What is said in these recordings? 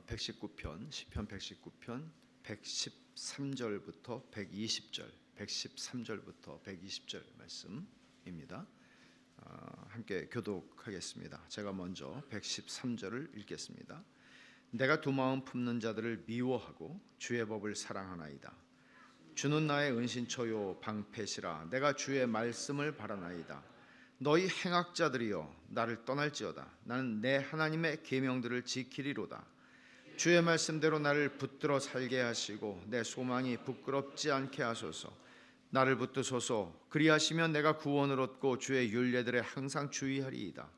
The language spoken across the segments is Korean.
119편 시편 119편 113절부터 120절 113절부터 120절 말씀입니다. 함께 교독하겠습니다. 제가 먼저 113절을 읽겠습니다. 내가 두 마음 품는 자들을 미워하고 주의 법을 사랑하나이다. 주는 나의 은신처요 방패시라. 내가 주의 말씀을 바라나이다. 너희 행악자들이여 나를 떠날지어다. 나는 내 하나님의 계명들을 지키리로다. 주의 말씀대로 나를 붙들어 살게 하시고 내 소망이 부끄럽지 않게 하소서. 나를 붙드소서. 그리하시면 내가 구원을 얻고 주의 율례들에 항상 주의하리이다.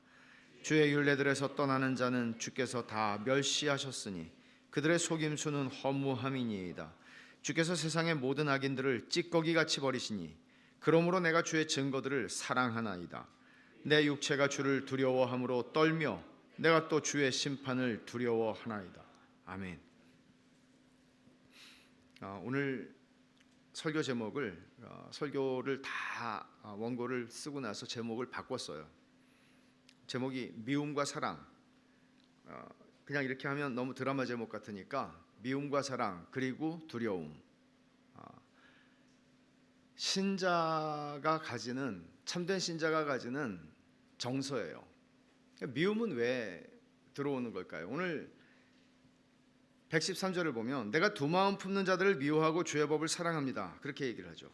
주의 율례들에서 떠나는 자는 주께서 다 멸시하셨으니 그들의 속임수는 허무함이니이다. 주께서 세상의 모든 악인들을 찌꺼기같이 버리시니 그러므로 내가 주의 증거들을 사랑하나이다. 내 육체가 주를 두려워함으로 떨며 내가 또 주의 심판을 두려워하나이다. 아멘. 오늘 설교 제목을 설교를 다 원고를 쓰고 나서 제목을 바꿨어요. 제목이 미움과 사랑. 그냥 이렇게 하면 너무 드라마 제목 같으니까 미움과 사랑 그리고 두려움. 신자가 가지는, 참된 신자가 가지는 정서예요. 미움은 왜 들어오는 걸까요? 오늘 113절을 보면 내가 두 마음 품는 자들을 미워하고 주의 법을 사랑합니다. 그렇게 얘기를 하죠.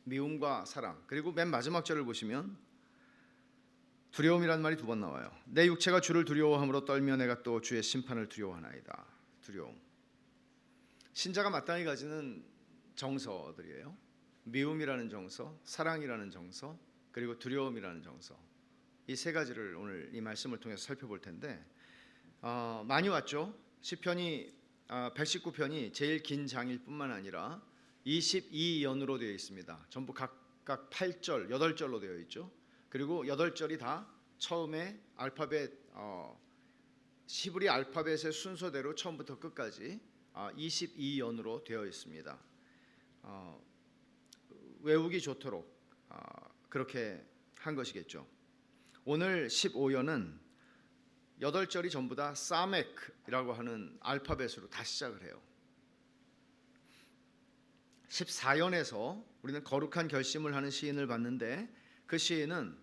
미움과 사랑. 그리고 맨 마지막 절을 보시면 두려움이란 말이 두 번 나와요. 내 육체가 주를 두려워함으로 떨며 내가 또 주의 심판을 두려워하나이다. 두려움. 신자가 마땅히 가지는 정서들이에요. 미움이라는 정서, 사랑이라는 정서, 그리고 두려움이라는 정서. 이 세 가지를 오늘 이 말씀을 통해서 살펴볼 텐데 많이 왔죠. 시편이 119편이 제일 긴 장일 뿐만 아니라 22연으로 되어 있습니다. 전부 각각 8절, 8절로 되어 있죠. 그리고 8절이 다 처음에 알파벳 히브리 알파벳의 순서대로 처음부터 끝까지 22연으로 되어 있습니다. 외우기 좋도록 그렇게 한 것이겠죠. 오늘 15연은 8절이 전부 다 사멕이라고 하는 알파벳으로 다 시작을 해요. 14연에서 우리는 거룩한 결심을 하는 시인을 봤는데 그 시인은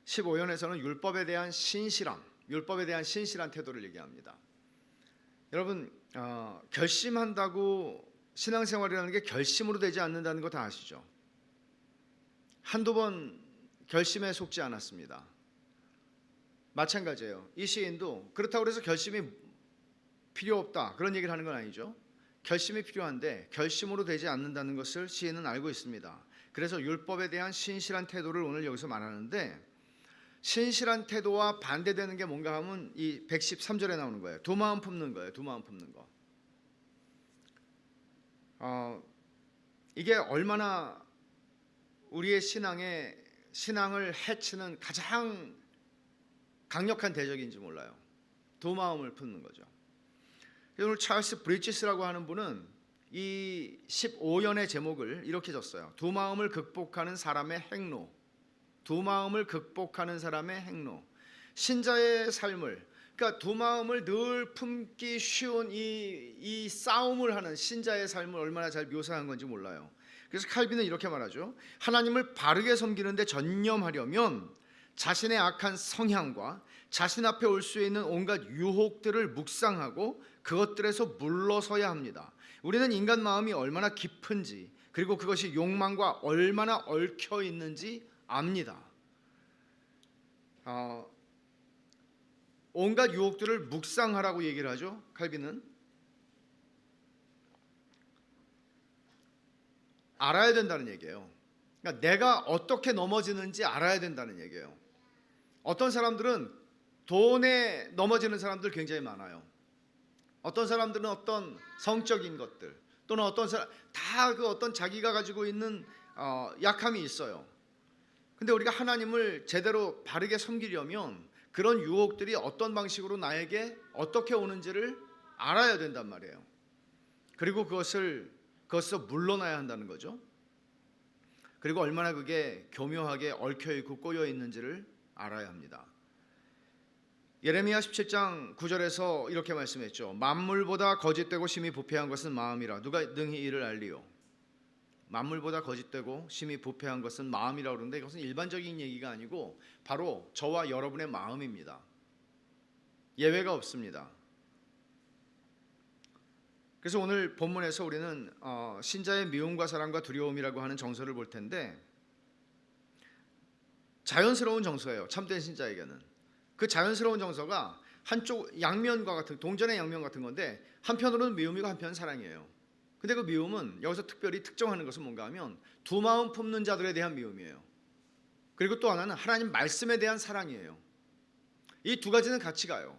15연에서는 율법에 대한 신실함, 율법에 대한 신실한 태도를 얘기합니다. 여러분 결심한다고 신앙생활이라는 게 결심으로 되지 않는다는 거 다 아시죠? 한두 번 결심에 속지 않았습니다. 마찬가지예요. 이 시인도 그렇다고 해서 결심이 필요 없다 그런 얘기를 하는 건 아니죠. 결심이 필요한데 결심으로 되지 않는다는 것을 시인은 알고 있습니다. 그래서 율법에 대한 신실한 태도를 오늘 여기서 말하는데 신실한 태도와 반대되는 게 뭔가 하면 이 113절에 나오는 거예요. 두 마음 품는 거예요. 두 마음 품는 거. 이게 얼마나 우리의 신앙을 해치는 가장 강력한 대적인지 몰라요. 두 마음을 품는 거죠. 오늘 찰스 브리지스라고 하는 분은 이 15연의 제목을 이렇게 줬어요. 두 마음을 극복하는 사람의 행로. 두 마음을 극복하는 사람의 행로. 신자의 삶을, 그러니까 두 마음을 늘 품기 쉬운 이 싸움을 하는 신자의 삶을 얼마나 잘 묘사한 건지 몰라요. 그래서 칼빈은 이렇게 말하죠. 하나님을 바르게 섬기는데 전념하려면 자신의 악한 성향과 자신 앞에 올 수 있는 온갖 유혹들을 묵상하고 그것들에서 물러서야 합니다. 우리는 인간 마음이 얼마나 깊은지 그리고 그것이 욕망과 얼마나 얽혀 있는지 압니다. 온갖 유혹들을 묵상하라고 얘기를 하죠. 칼빈은 알아야 된다는 얘기예요. 그러니까 내가 어떻게 넘어지는지 알아야 된다는 얘기예요. 어떤 사람들은 돈에 넘어지는 사람들 굉장히 많아요. 어떤 사람들은 어떤 성적인 것들 또는 어떤 사람 다 그 어떤 자기가 가지고 있는 약함이 있어요. 근데 우리가 하나님을 제대로 바르게 섬기려면 그런 유혹들이 어떤 방식으로 나에게 어떻게 오는지를 알아야 된단 말이에요. 그리고 그것에서 물러나야 한다는 거죠. 그리고 얼마나 그게 교묘하게 얽혀 있고 꼬여 있는지를 알아야 합니다. 예레미야 17장 9절에서 이렇게 말씀했죠. 만물보다 거짓되고 심히 부패한 것은 마음이라 누가 능히 이를 알리요. 만물보다 거짓되고 심히 부패한 것은 마음이라고 그러는데 이것은 일반적인 얘기가 아니고 바로 저와 여러분의 마음입니다. 예외가 없습니다. 그래서 오늘 본문에서 우리는 신자의 미움과 사랑과 두려움이라고 하는 정서를 볼 텐데, 자연스러운 정서예요. 참된 신자에게는. 그 자연스러운 정서가 한쪽 양면과 같은, 동전의 양면 같은 건데 한편으로는 미움이고 한편은 사랑이에요. 근데 그 미움은 여기서 특별히 특정하는 것은 뭔가 하면 두 마음 품는 자들에 대한 미움이에요. 그리고 또 하나는 하나님 말씀에 대한 사랑이에요. 이 두 가지는 같이 가요.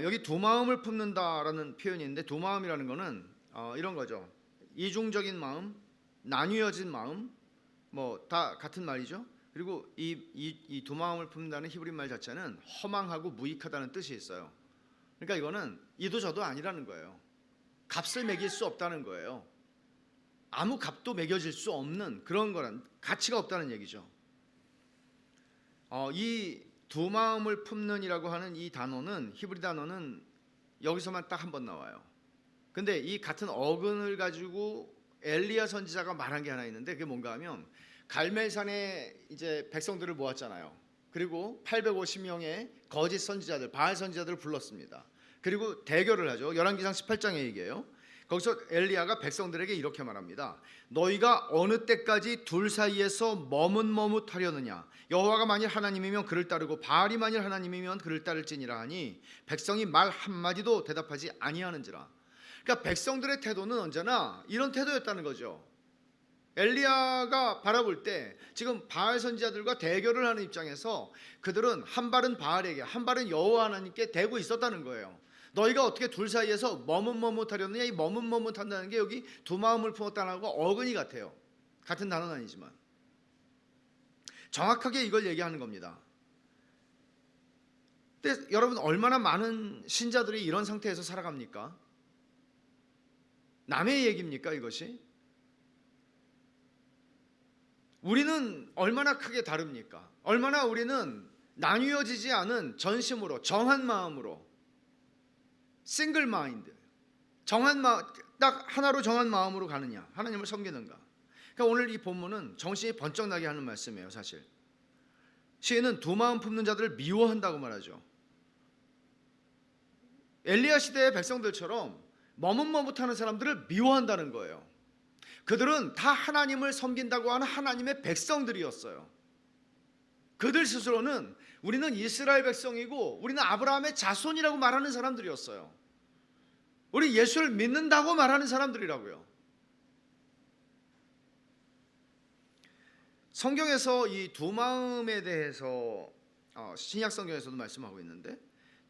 여기 두 마음을 품는다라는 표현이 있는데, 두 마음이라는 거는 이런 거죠. 이중적인 마음, 나뉘어진 마음, 뭐 다 같은 말이죠. 그리고 이 두 마음을 품는다는 히브리 말 자체는 허망하고 무익하다는 뜻이 있어요. 그러니까 이거는 이도 저도 아니라는 거예요. 값을 매길 수 없다는 거예요. 아무 값도 매겨질 수 없는 그런 거란, 가치가 없다는 얘기죠. 이 두 마음을 품는이라고 하는 이 단어는, 히브리 단어는 여기서만 딱 한 번 나와요. 근데 이 같은 어근을 가지고 엘리야 선지자가 말한 게 하나 있는데, 그게 뭔가 하면 갈멜산에 이제 백성들을 모았잖아요. 그리고 850명의 거짓 선지자들, 바알 선지자들을 불렀습니다. 그리고 대결을 하죠. 열왕기상 18장의 얘기예요. 거기서 엘리야가 백성들에게 이렇게 말합니다. 너희가 어느 때까지 둘 사이에서 머뭇머뭇하려느냐. 여호와가 만일 하나님이면 그를 따르고 바알이 만일 하나님이면 그를 따를지니라 하니 백성이 말 한마디도 대답하지 아니하는지라. 그러니까 백성들의 태도는 언제나 이런 태도였다는 거죠. 엘리야가 바라볼 때 지금 바알 선지자들과 대결을 하는 입장에서 그들은 한 발은 바알에게, 한 발은 여호와 하나님께 대고 있었다는 거예요. 너희가 어떻게 둘 사이에서 머뭇머뭇하려느냐. 이 머뭇머뭇한다는 게 여기 두 마음을 품었다는 거 어근이 같아요. 같은 단어는 아니지만 정확하게 이걸 얘기하는 겁니다. 근데 여러분, 얼마나 많은 신자들이 이런 상태에서 살아갑니까? 남의 얘기입니까 이것이? 우리는 얼마나 크게 다릅니까? 얼마나 우리는 나뉘어지지 않은 전심으로, 정한 마음으로, 싱글 마인드, 정한 마음, 딱 하나로 정한 마음으로 가느냐, 하나님을 섬기는가. 그러니까 오늘 이 본문은 정신이 번쩍 나게 하는 말씀이에요. 사실 시인은 두 마음 품는 자들을 미워한다고 말하죠. 엘리야 시대의 백성들처럼 머뭇머뭇하는 사람들을 미워한다는 거예요. 그들은 다 하나님을 섬긴다고 하는 하나님의 백성들이었어요. 그들 스스로는 우리는 이스라엘 백성이고 우리는 아브라함의 자손이라고 말하는 사람들이었어요. 우리 예수를 믿는다고 말하는 사람들이라고요. 성경에서 이 두 마음에 대해서 신약 성경에서도 말씀하고 있는데,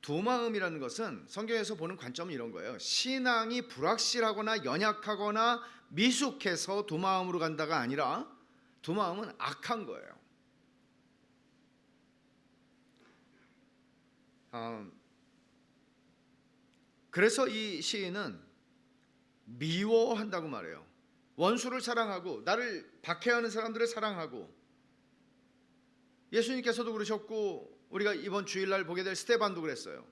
두 마음이라는 것은 성경에서 보는 관점은 이런 거예요. 신앙이 불확실하거나 연약하거나 미숙해서 두 마음으로 간다가 아니라 두 마음은 악한 거예요. 그래서 이 시인은 미워한다고 말해요. 원수를 사랑하고 나를 박해하는 사람들을 사랑하고, 예수님께서도 그러셨고 우리가 이번 주일날 보게 될 스데반도 그랬어요.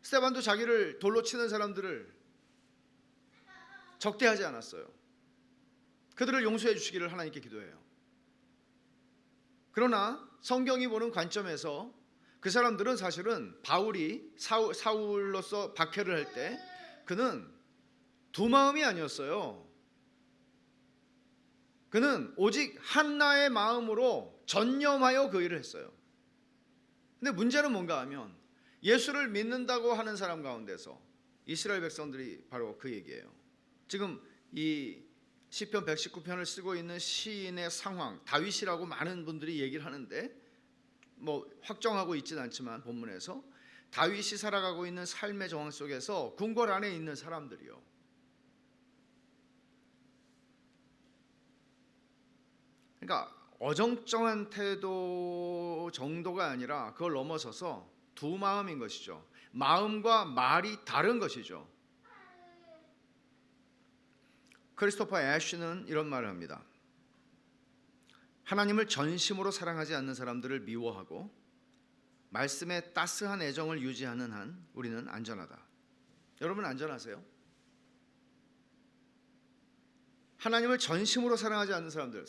스데반도 자기를 돌로 치는 사람들을 적대하지 않았어요. 그들을 용서해 주시기를 하나님께 기도해요. 그러나 성경이 보는 관점에서 그 사람들은 사실은 바울이 사울로서 박해를 할 때 그는 두 마음이 아니었어요. 그는 오직 한나의 마음으로 전념하여 그 일을 했어요. 근데 문제는 뭔가 하면 예수를 믿는다고 하는 사람 가운데서 이스라엘 백성들이 바로 그 얘기예요. 지금 이 시편 119편을 쓰고 있는 시인의 상황, 다윗이라고 많은 분들이 얘기를 하는데 뭐 확정하고 있지는 않지만 본문에서 다윗이 살아가고 있는 삶의 정황 속에서 궁궐 안에 있는 사람들이요. 그러니까 어정쩡한 태도 정도가 아니라 그걸 넘어서서 두 마음인 것이죠. 마음과 말이 다른 것이죠. 크리스토퍼 애쉬는 이런 말을 합니다. 하나님을 전심으로 사랑하지 않는 사람들을 미워하고 말씀에 따스한 애정을 유지하는 한 우리는 안전하다. 여러분 안전하세요? 하나님을 전심으로 사랑하지 않는 사람들,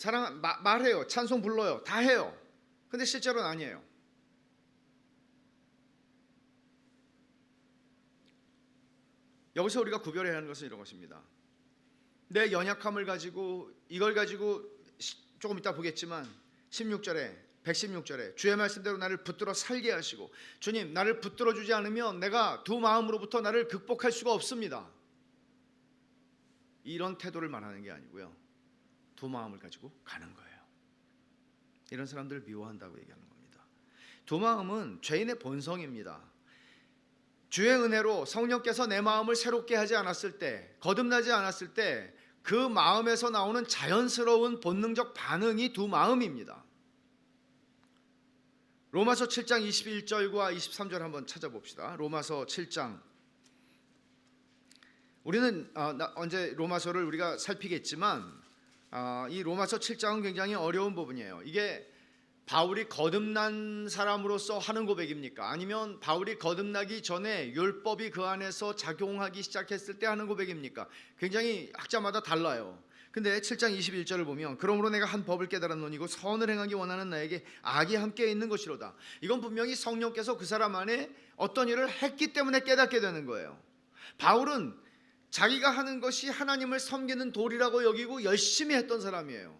말해요, 찬송 불러요, 다 해요. 근데 실제로는 아니에요. 여기서 우리가 구별해야 하는 것은 이런 것입니다. 내 연약함을 가지고 이걸 가지고 조금 이따 보겠지만 116절에 주의 말씀대로 나를 붙들어 살게 하시고, 주님 나를 붙들어 주지 않으면 내가 두 마음으로부터 나를 극복할 수가 없습니다. 이런 태도를 말하는 게 아니고요, 두 마음을 가지고 가는 거예요. 이런 사람들을 미워한다고 얘기하는 겁니다. 두 마음은 죄인의 본성입니다. 주의 은혜로 성령께서 내 마음을 새롭게 하지 않았을 때, 거듭나지 않았을 때 그 마음에서 나오는 자연스러운 본능적 반응이 두 마음입니다. 로마서 7장 21절과 23절 한번 찾아봅시다. 로마서 7장, 우리는 언제 로마서를 우리가 살피겠지만 이 로마서 7장은 굉장히 어려운 부분이에요. 이게 바울이 거듭난 사람으로서 하는 고백입니까? 아니면 바울이 거듭나기 전에 율법이 그 안에서 작용하기 시작했을 때 하는 고백입니까? 굉장히 학자마다 달라요. 근데 7장 21절을 보면, 그러므로 내가 한 법을 깨달았노니고 선을 행하기 원하는 나에게 악이 함께 있는 것이로다. 이건 분명히 성령께서 그 사람 안에 어떤 일을 했기 때문에 깨닫게 되는 거예요. 바울은 자기가 하는 것이 하나님을 섬기는 도리라고 여기고 열심히 했던 사람이에요.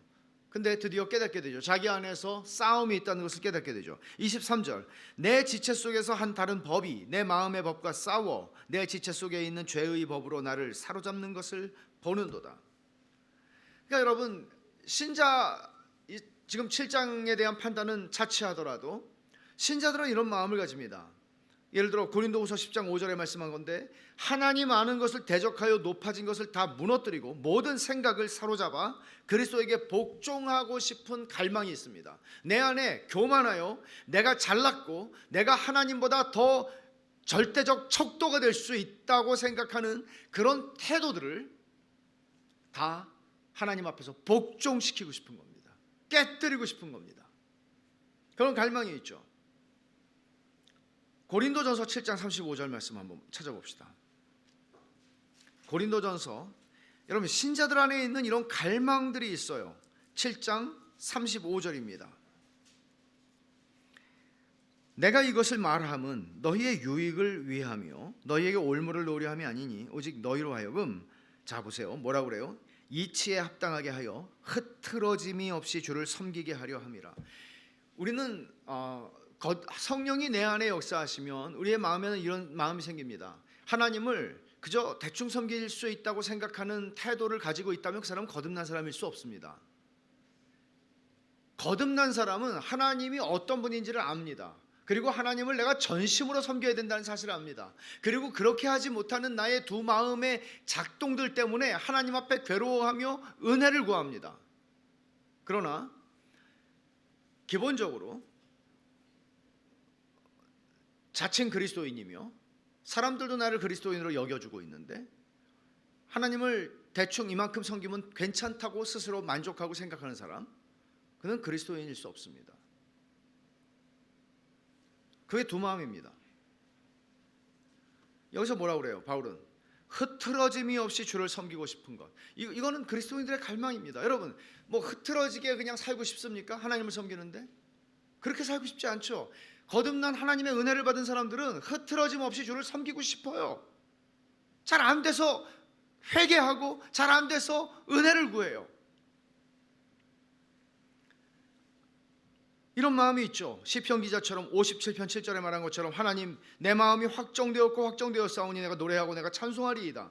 근데 드디어 깨닫게 되죠. 자기 안에서 싸움이 있다는 것을 깨닫게 되죠. 23절, 내 지체 속에서 한 다른 법이 내 마음의 법과 싸워 내 지체 속에 있는 죄의 법으로 나를 사로잡는 것을 보는도다. 그러니까 여러분, 신자, 지금 7장에 대한 판단은 자취하더라도 신자들은 이런 마음을 가집니다. 예를 들어 고린도후서 10장 5절에 말씀한 건데, 하나님 아는 것을 대적하여 높아진 것을 다 무너뜨리고 모든 생각을 사로잡아 그리스도에게 복종하고 싶은 갈망이 있습니다. 내 안에 교만하여 내가 잘났고 내가 하나님보다 더 절대적 척도가 될 수 있다고 생각하는 그런 태도들을 다 하나님 앞에서 복종시키고 싶은 겁니다. 깨뜨리고 싶은 겁니다. 그런 갈망이 있죠. 고린도전서 7장 35절 말씀 한번 찾아봅시다. 고린도전서, 여러분 신자들 안에 있는 이런 갈망들이 있어요. 7장 35절입니다. 내가 이것을 말함은 너희의 유익을 위하며 너희에게 올무를 놓으려 함이 아니니 오직 너희로 하여금, 자 보세요, 뭐라고 그래요? 이치에 합당하게 하여 흐트러짐이 없이 주를 섬기게 하려 함이라. 우리는 성령이 내 안에 역사하시면 우리의 마음에는 이런 마음이 생깁니다. 하나님을 그저 대충 섬길 수 있다고 생각하는 태도를 가지고 있다면 그 사람은 거듭난 사람일 수 없습니다. 거듭난 사람은 하나님이 어떤 분인지를 압니다. 그리고 하나님을 내가 전심으로 섬겨야 된다는 사실을 압니다. 그리고 그렇게 하지 못하는 나의 두 마음의 작동들 때문에 하나님 앞에 괴로워하며 은혜를 구합니다. 그러나 기본적으로 자칭 그리스도인이며 사람들도 나를 그리스도인으로 여겨주고 있는데, 하나님을 대충 이만큼 섬기면 괜찮다고 스스로 만족하고 생각하는 사람, 그는 그리스도인일 수 없습니다. 그게 두 마음입니다. 여기서 뭐라고 그래요? 바울은 흐트러짐이 없이 주를 섬기고 싶은 것, 이거는 그리스도인들의 갈망입니다. 여러분, 뭐 흐트러지게 그냥 살고 싶습니까? 하나님을 섬기는데 그렇게 살고 싶지 않죠. 거듭난 하나님의 은혜를 받은 사람들은 흐트러짐 없이 주를 섬기고 싶어요. 잘 안 돼서 회개하고 잘 안 돼서 은혜를 구해요. 이런 마음이 있죠. 시편 기자처럼 57편 7절에 말한 것처럼, 하나님 내 마음이 확정되었고 확정되었사오니 내가 노래하고 내가 찬송하리이다.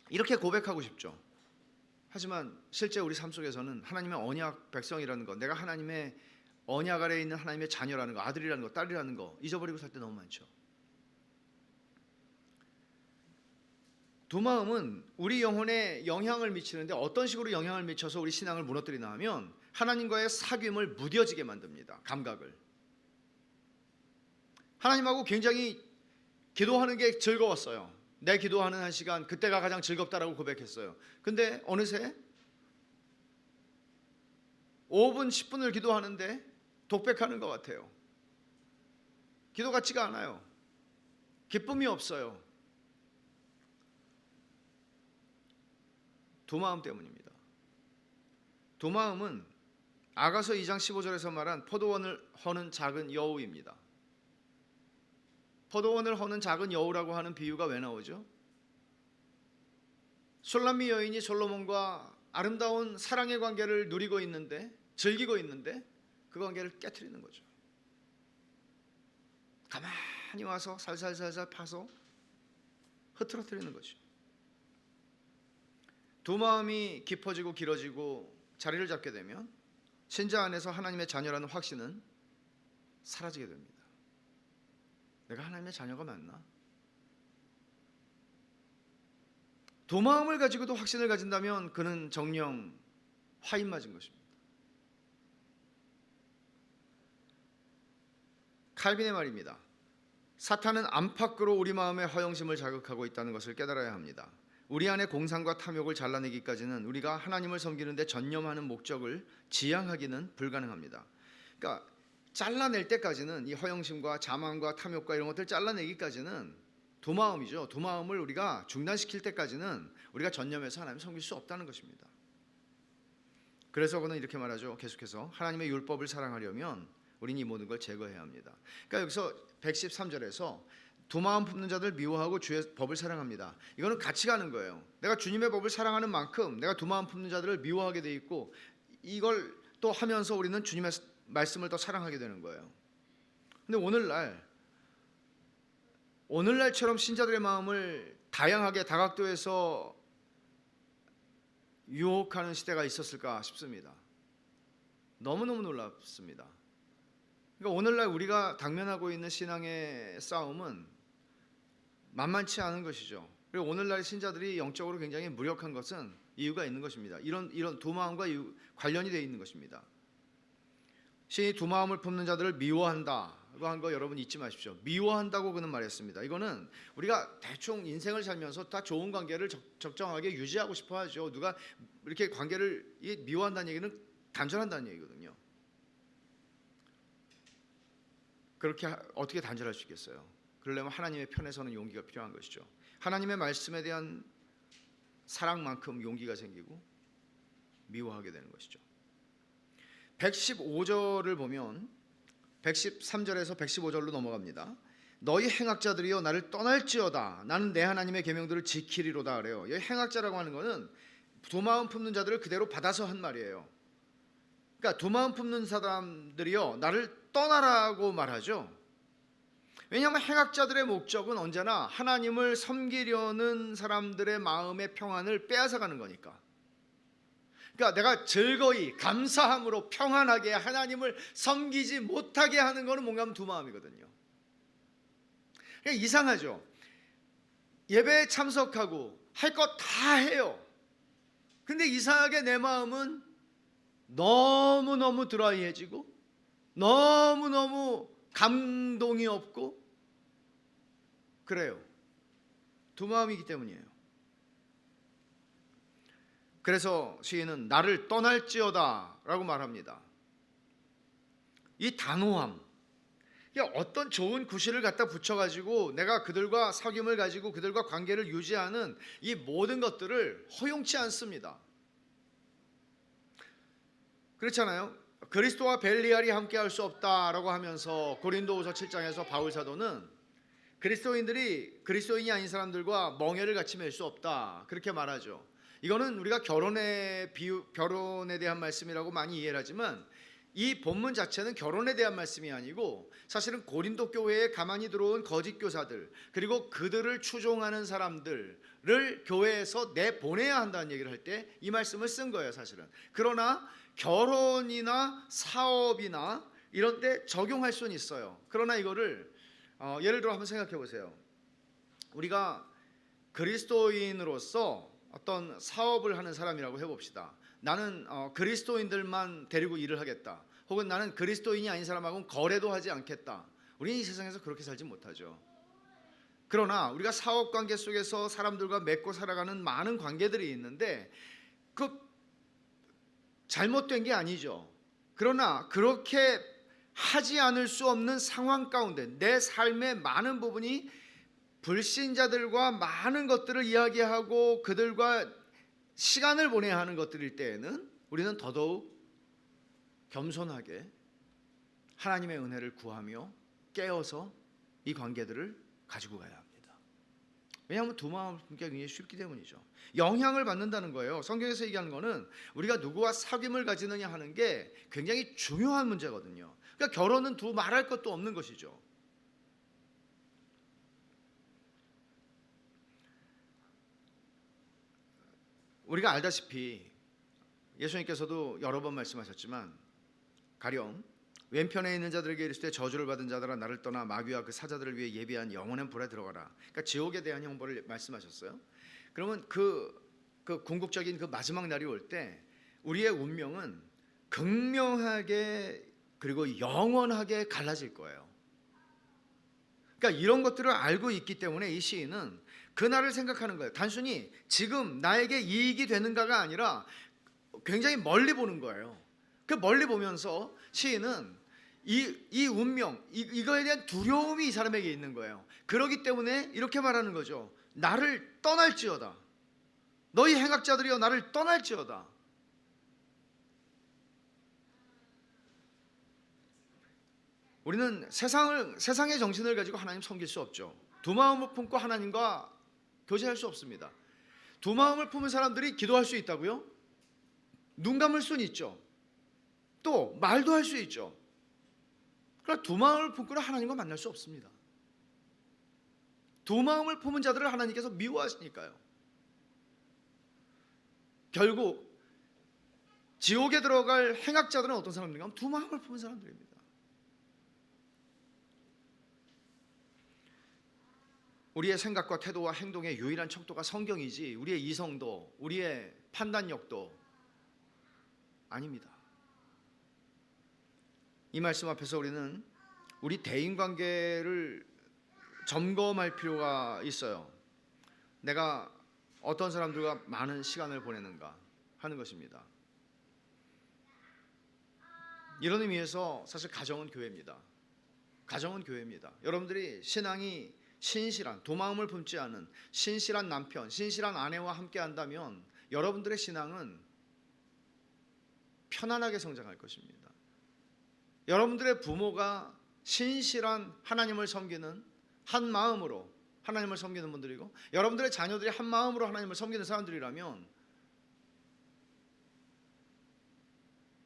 이렇게 고백하고 싶죠. 하지만 실제 우리 삶 속에서는 하나님의 언약 백성이라는 것, 내가 하나님의 언약 아래에 있는 하나님의 자녀라는 거, 아들이라는 거, 딸이라는 거 잊어버리고 살 때 너무 많죠. 두 마음은 우리 영혼에 영향을 미치는데 어떤 식으로 영향을 미쳐서 우리 신앙을 무너뜨리나 하면, 하나님과의 사귐을 무뎌지게 만듭니다. 감각을. 하나님하고 굉장히 기도하는 게 즐거웠어요. 내 기도하는 한 시간, 그때가 가장 즐겁다라고 고백했어요. 근데 어느새 5분 10분을 기도하는데 독백하는 것 같아요. 기도 같지가 않아요. 기쁨이 없어요. 두 마음 때문입니다. 두 마음은 아가서 2장 15절에서 말한 포도원을 허는 작은 여우입니다. 포도원을 허는 작은 여우라고 하는 비유가 왜 나오죠? 술람미 여인이 솔로몬과 아름다운 사랑의 관계를 누리고 있는데, 즐기고 있는데 그 관계를 깨트리는 거죠. 가만히 와서 살살살살 파서 흐트러뜨리는 거죠. 두 마음이 깊어지고 길어지고 자리를 잡게 되면 신자 안에서 하나님의 자녀라는 확신은 사라지게 됩니다. 내가 하나님의 자녀가 맞나? 두 마음을 가지고도 확신을 가진다면 그는 정령 화인 맞은 것입니다. 칼빈의 말입니다. 사탄은 안팎으로 우리 마음의 허영심을 자극하고 있다는 것을 깨달아야 합니다. 우리 안에 공상과 탐욕을 잘라내기까지는 우리가 하나님을 섬기는 데 전념하는 목적을 지향하기는 불가능합니다. 그러니까 잘라낼 때까지는 이 허영심과 자만과 탐욕과 이런 것들 잘라내기까지는 두 마음이죠. 두 마음을 우리가 중단시킬 때까지는 우리가 전념해서 하나님을 섬길 수 없다는 것입니다. 그래서 그는 이렇게 말하죠. 계속해서 하나님의 율법을 사랑하려면 우리는 이 모든 걸 제거해야 합니다. 그러니까 여기서 113절에서 두 마음 품는 자들 미워하고 주의 법을 사랑합니다. 이거는 같이 가는 거예요. 내가 주님의 법을 사랑하는 만큼 내가 두 마음 품는 자들을 미워하게 돼 있고, 이걸 또 하면서 우리는 주님의 말씀을 더 사랑하게 되는 거예요. 근데 오늘날처럼 신자들의 마음을 다양하게 다각도에서 유혹하는 시대가 있었을까 싶습니다. 너무너무 놀랍습니다. 그러니까 오늘날 우리가 당면하고 있는 신앙의 싸움은 만만치 않은 것이죠. 그리고 오늘날 신자들이 영적으로 굉장히 무력한 것은 이유가 있는 것입니다. 이런 두 마음과 관련이 되어 있는 것입니다. 신이 두 마음을 품는 자들을 미워한다고 한 거 여러분 잊지 마십시오. 미워한다고 그는 말했습니다. 이거는 우리가 대충 인생을 살면서 다 좋은 관계를 적정하게 유지하고 싶어 하죠. 누가 이렇게 관계를 미워한다는 얘기는 단절한다는 얘기거든요. 그렇게 어떻게 단절할 수 있겠어요? 그러려면 하나님의 편에 서는 용기가 필요한 것이죠. 하나님의 말씀에 대한 사랑만큼 용기가 생기고 미워하게 되는 것이죠. 115절을 보면 113절에서 115절로 넘어갑니다. 너희 행악자들이여 나를 떠날지어다 나는 내 하나님의 계명들을 지키리로다 그래요. 이 행악자라고 하는 것은 두 마음 품는 자들을 그대로 받아서 한 말이에요. 그러니까 두 마음 품는 사람들이여 나를 떠나라고 말하죠. 왜냐하면 행악자들의 목적은 언제나 하나님을 섬기려는 사람들의 마음의 평안을 빼앗아가는 거니까. 그러니까 내가 즐거이 감사함으로 평안하게 하나님을 섬기지 못하게 하는 것은 뭔가 하면 두 마음이거든요. 그러니까 이상하죠. 예배에 참석하고 할 것 다 해요. 근데 이상하게 내 마음은 너무너무 드라이해지고 너무너무 감동이 없고 그래요. 두 마음이기 때문이에요. 그래서 시인은 나를 떠날지어다 라고 말합니다. 이 단호함, 어떤 좋은 구실을 갖다 붙여가지고 내가 그들과 사귐을 가지고 그들과 관계를 유지하는 이 모든 것들을 허용치 않습니다. 그렇잖아요. 그리스도와 벨리알이 함께 할 수 없다라고 하면서 고린도후서 7장에서 바울 사도는 그리스도인들이 그리스도인이 아닌 사람들과 멍에를 같이 맬 수 없다 그렇게 말하죠. 이거는 우리가 결혼에 대한 말씀이라고 많이 이해를 하지만 이 본문 자체는 결혼에 대한 말씀이 아니고 사실은 고린도 교회에 가만히 들어온 거짓 교사들 그리고 그들을 추종하는 사람들을 교회에서 내보내야 한다는 얘기를 할 때 이 말씀을 쓴 거예요 사실은. 그러나 결혼이나 사업이나 이런 데 적용할 수는 있어요. 그러나 이거를 예를 들어 한번 생각해 보세요. 우리가 그리스도인으로서 어떤 사업을 하는 사람이라고 해봅시다. 나는 그리스도인들만 데리고 일을 하겠다. 혹은 나는 그리스도인이 아닌 사람하고는 거래도 하지 않겠다. 우리는 이 세상에서 그렇게 살지 못하죠. 그러나 우리가 사업관계 속에서 사람들과 맺고 살아가는 많은 관계들이 있는데 그 잘못된 게 아니죠. 그러나 그렇게 하지 않을 수 없는 상황 가운데 내 삶의 많은 부분이 불신자들과 많은 것들을 이야기하고 그들과 시간을 보내야 하는 것들일 때에는 우리는 더더욱 겸손하게 하나님의 은혜를 구하며 깨어서 이 관계들을 가지고 가야 합니다. 왜냐하면 두 마음을 품기가 굉장히 쉽기 때문이죠. 영향을 받는다는 거예요. 성경에서 얘기하는 거는 우리가 누구와 사귐을 가지느냐 하는 게 굉장히 중요한 문제거든요. 그러니까 결혼은 두 말할 것도 없는 것이죠. 우리가 알다시피 예수님께서도 여러 번 말씀하셨지만 가령 왼편에 있는 자들에게 이르시되 저주를 받은 자들아 나를 떠나 마귀와 그 사자들을 위해 예비한 영원한 불에 들어가라. 그러니까 지옥에 대한 형벌을 말씀하셨어요. 그러면 그 궁극적인 그 마지막 날이 올 때 우리의 운명은 극명하게 그리고 영원하게 갈라질 거예요. 그러니까 이런 것들을 알고 있기 때문에 이 시인은 그날을 생각하는 거예요. 단순히 지금 나에게 이익이 되는가가 아니라 굉장히 멀리 보는 거예요. 그 멀리 보면서 시인은 이 운명, 이거에 대한 두려움이 이 사람에게 있는 거예요. 그렇기 때문에 이렇게 말하는 거죠. 나를 떠날지어다. 너희 행악자들이여 나를 떠날지어다. 우리는 세상의 정신을 가지고 하나님 섬길 수 없죠. 두 마음을 품고 하나님과 교제할 수 없습니다. 두 마음을 품은 사람들이 기도할 수 있다고요? 눈 감을 수는 있죠. 또 말도 할 수 있죠. 그러나 두 마음을 품고는 하나님과 만날 수 없습니다. 두 마음을 품은 자들을 하나님께서 미워하시니까요. 결국 지옥에 들어갈 행악자들은 어떤 사람들인가 하면 두 마음을 품은 사람들입니다. 우리의 생각과 태도와 행동의 유일한 척도가 성경이지 우리의 이성도 우리의 판단력도 아닙니다. 이 말씀 앞에서 우리는 우리 대인관계를 점검할 필요가 있어요. 내가 어떤 사람들과 많은 시간을 보내는가 하는 것입니다. 이런 의미에서 사실 가정은 교회입니다. 가정은 교회입니다. 여러분들이 신앙이 신실한 두 마음을 품지 않은 신실한 남편, 신실한 아내와 함께 한다면 여러분들의 신앙은 편안하게 성장할 것입니다. 여러분들의 부모가 신실한 하나님을 섬기는 한 마음으로 하나님을 섬기는 분들이고 여러분들의 자녀들이 한 마음으로 하나님을 섬기는 사람들이라면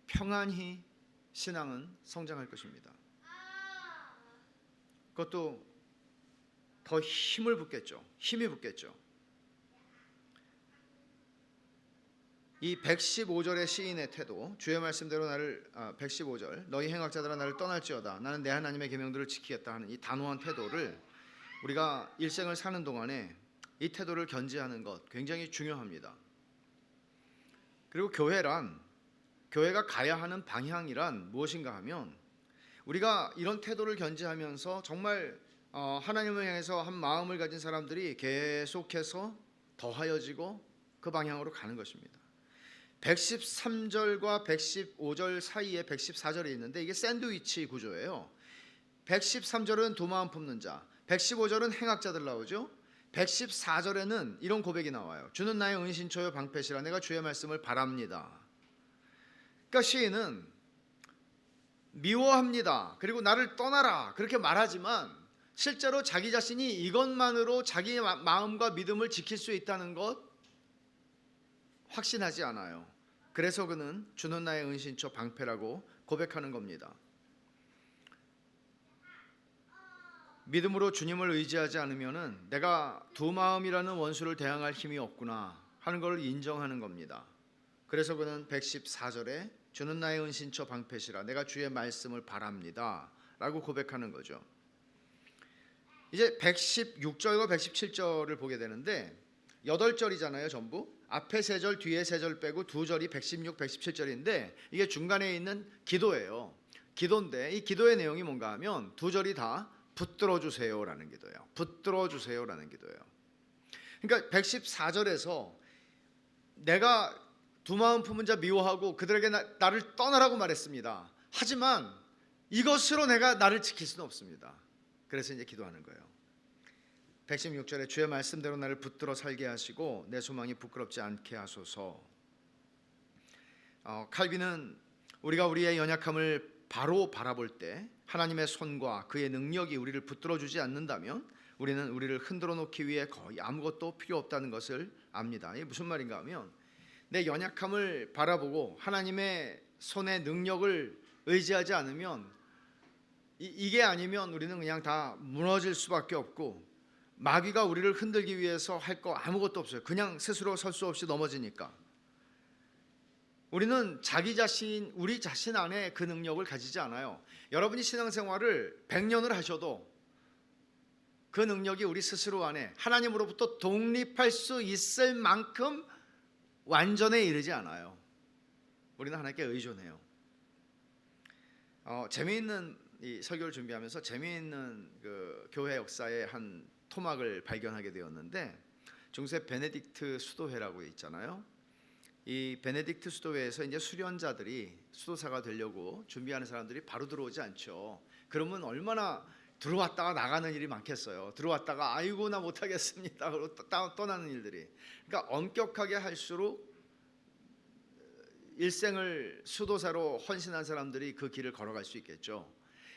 평안히 신앙은 성장할 것입니다. 그것도 더 힘을 붓겠죠. 힘이 붙겠죠. 이 115절의 시인의 태도, 주의 말씀대로 나를 115절 너희 행악자들아 나를 떠날지어다 나는 내 하나님의 계명들을 지키겠다 하는 이 단호한 태도를 우리가 일생을 사는 동안에 이 태도를 견지하는 것 굉장히 중요합니다. 그리고 교회가 가야 하는 방향이란 무엇인가 하면 우리가 이런 태도를 견지하면서 정말 하나님을 향해서 한 마음을 가진 사람들이 계속해서 더하여지고 그 방향으로 가는 것입니다. 113절과 115절 사이에 114절이 있는데 이게 샌드위치 구조예요. 113절은 두 마음 품는 자, 115절은 행악자들 나오죠. 114절에는 이런 고백이 나와요. 주는 나의 은신처요 방패시라 내가 주의 말씀을 바랍니다. 그러니까 시인은 미워합니다. 그리고 나를 떠나라 그렇게 말하지만 실제로 자기 자신이 이것만으로 자기의 마음과 믿음을 지킬 수 있다는 것 확신하지 않아요. 그래서 그는 주는 나의 은신처 방패라고 고백하는 겁니다. 믿음으로 주님을 의지하지 않으면은 내가 두 마음이라는 원수를 대항할 힘이 없구나 하는 걸 인정하는 겁니다. 그래서 그는 114절에 주는 나의 은신처 방패시라 내가 주의 말씀을 바랍니다 라고 고백하는 거죠. 이제 116절과 117절을 보게 되는데 8절이잖아요 전부. 앞에 3절 뒤에 3절 빼고 2절이 116, 117절인데 이게 중간에 있는 기도예요. 기도인데 이 기도의 내용이 뭔가 하면 2절이 다 붙들어 주세요라는 기도예요. 붙들어 주세요라는 기도예요. 그러니까 114절에서 내가 두 마음 품은 자 미워하고 그들에게 나를 떠나라고 말했습니다. 하지만 이것으로 내가 나를 지킬 수는 없습니다. 그래서 이제 기도하는 거예요. 116절에 주의 말씀대로 나를 붙들어 살게 하시고 내 소망이 부끄럽지 않게 하소서. 칼빈은 우리가 우리의 연약함을 바로 바라볼 때 하나님의 손과 그의 능력이 우리를 붙들어 주지 않는다면 우리는 우리를 흔들어 놓기 위해 거의 아무것도 필요 없다는 것을 압니다. 이게 무슨 말인가 하면 내 연약함을 바라보고 하나님의 손의 능력을 의지하지 않으면 이게 아니면 우리는 그냥 다 무너질 수밖에 없고 마귀가 우리를 흔들기 위해서 할 거 아무것도 없어요. 그냥 스스로 설 수 없이 넘어지니까. 우리는 우리 자신 안에 그 능력을 가지지 않아요. 여러분이 신앙생활을 100년을 하셔도 그 능력이 우리 스스로 안에 하나님으로부터 독립할 수 있을 만큼 완전에 이르지 않아요. 우리는 하나님께 의존해요. 재미있는 이 설교를 준비하면서 재미있는 그 교회 역사의 한 토막을 발견하게 되었는데, 중세 베네딕트 수도회라고 있잖아요. 이 베네딕트 수도회에서 이제 수련자들이 수도사가 되려고 준비하는 사람들이 바로 들어오지 않죠. 그러면 얼마나 들어왔다가 나가는 일이 많겠어요. 들어왔다가 아이고 나 못하겠습니다 그러고 떠나는 일들이. 그러니까 엄격하게 할수록 일생을 수도사로 헌신한 사람들이 그 길을 걸어갈 수 있겠죠.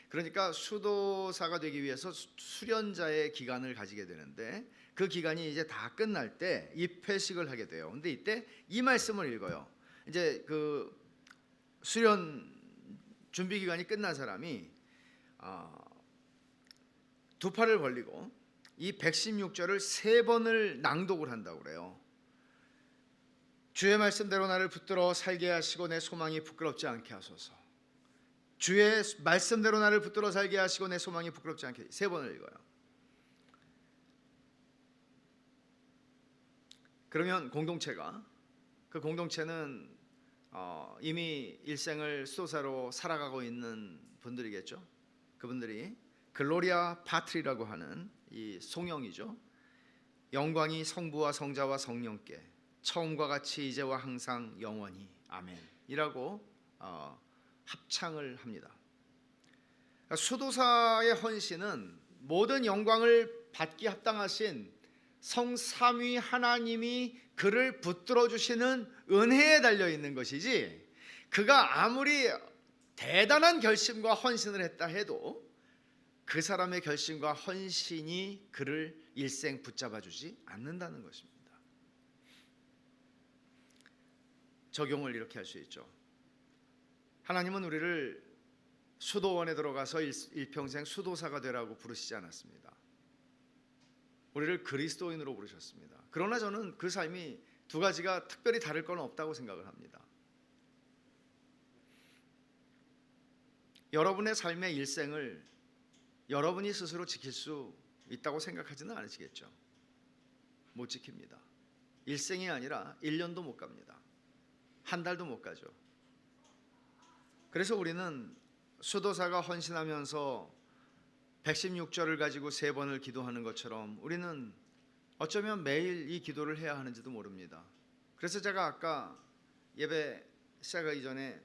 그러니까 수도사가 되기 위해서 수련자의 기간을 가지게 되는데, 그 기간이 이제 다 끝날 때 입회식을 하게 돼요. 근데 이때 이 말씀을 읽어요. 이제 그 수련 준비 기간이 끝난 사람이 두 팔을 벌리고 이 116절을 3번을 낭독을 한다고 그래요. 주의 말씀대로 나를 붙들어 살게 하시고 내 소망이 부끄럽지 않게 하소서. 주의 말씀대로 나를 붙들어 살게 하시고 내 소망이 부끄럽지 않게. 3번을 읽어요. 그러면 그 공동체는 이미 일생을 수도사로 살아가고 있는 분들이겠죠. 그분들이 글로리아 파트리라고 하는 이 송영이죠. 영광이 성부와 성자와 성령께 처음과 같이 이제와 항상 영원히 아멘이라고 합창을 합니다. 그러니까 수도사의 헌신은 모든 영광을 받기 합당하신 성삼위 하나님이 그를 붙들어 주시는 은혜에 달려 있는 것이지, 그가 아무리 대단한 결심과 헌신을 했다 해도 그 사람의 결심과 헌신이 그를 일생 붙잡아 주지 않는다는 것입니다. 적용을 이렇게 할 수 있죠. 하나님은 우리를 수도원에 들어가서 일평생 수도사가 되라고 부르시지 않았습니다. 우리를 그리스도인으로 부르셨습니다. 그러나 저는 그 삶이 두 가지가 특별히 다를 건 없다고 생각을 합니다. 여러분의 삶의 일생을 여러분이 스스로 지킬 수 있다고 생각하지는 않으시겠죠. 못 지킵니다. 일생이 아니라 1년도 못 갑니다. 한 달도 못 가죠. 그래서 우리는 수도사가 헌신하면서 116절을 가지고 3번을 기도하는 것처럼 우리는 어쩌면 매일 이 기도를 해야 하는지도 모릅니다. 그래서 제가 아까 예배 시작하기 전에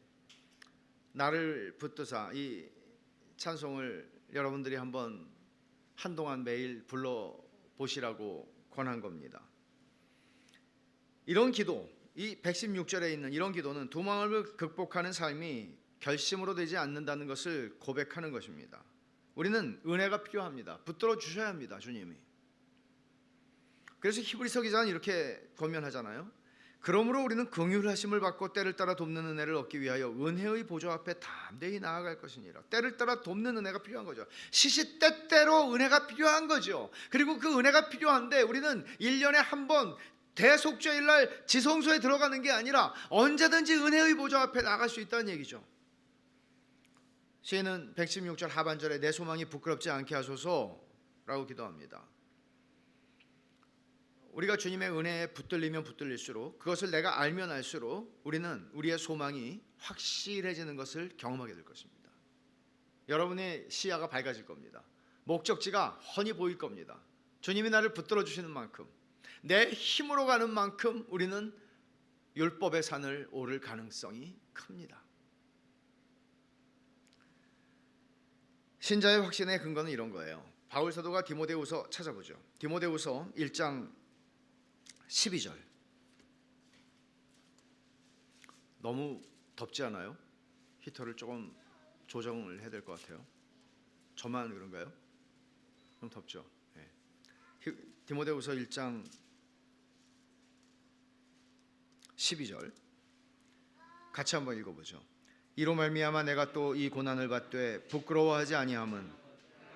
나를 붙드사 이 찬송을 여러분들이 한동안 매일 불러보시라고 권한 겁니다. 이런 기도, 이 116절에 있는 이런 기도는 두 마음을 극복하는 삶이 결심으로 되지 않는다는 것을 고백하는 것입니다. 우리는 은혜가 필요합니다. 붙들어 주셔야 합니다, 주님이. 그래서 히브리서 기자는 이렇게 권면하잖아요. 그러므로 우리는 긍휼하심을 받고 때를 따라 돕는 은혜를 얻기 위하여 은혜의 보좌 앞에 담대히 나아갈 것이니라. 때를 따라 돕는 은혜가 필요한 거죠. 시시때때로 은혜가 필요한 거죠. 그리고 그 은혜가 필요한데 우리는 1년에 한 번 대속죄일날 지성소에 들어가는 게 아니라 언제든지 은혜의 보좌 앞에 나갈 수 있다는 얘기죠. 시인은 116절 하반절에 내 소망이 부끄럽지 않게 하소서라고 기도합니다. 우리가 주님의 은혜에 붙들리면 붙들릴수록, 그것을 내가 알면 알수록 우리는 우리의 소망이 확실해지는 것을 경험하게 될 것입니다. 여러분의 시야가 밝아질 겁니다. 목적지가 훤히 보일 겁니다. 주님이 나를 붙들어 주시는 만큼, 내 힘으로 가는 만큼 우리는 율법의 산을 오를 가능성이 큽니다. 신자의 확신의 근거는 이런 거예요. 바울 사도가 디모데후서 찾아보죠. 디모데후서 1장 12절. 너무 덥지 않아요? 히터를 조금 조정을 해야 될 것 같아요. 저만 그런가요? 너무 덥죠? 네. 디모데후서 1장 12절 같이 한번 읽어보죠. 이로 말미암아 내가 또 이 고난을 받되 부끄러워하지 아니함은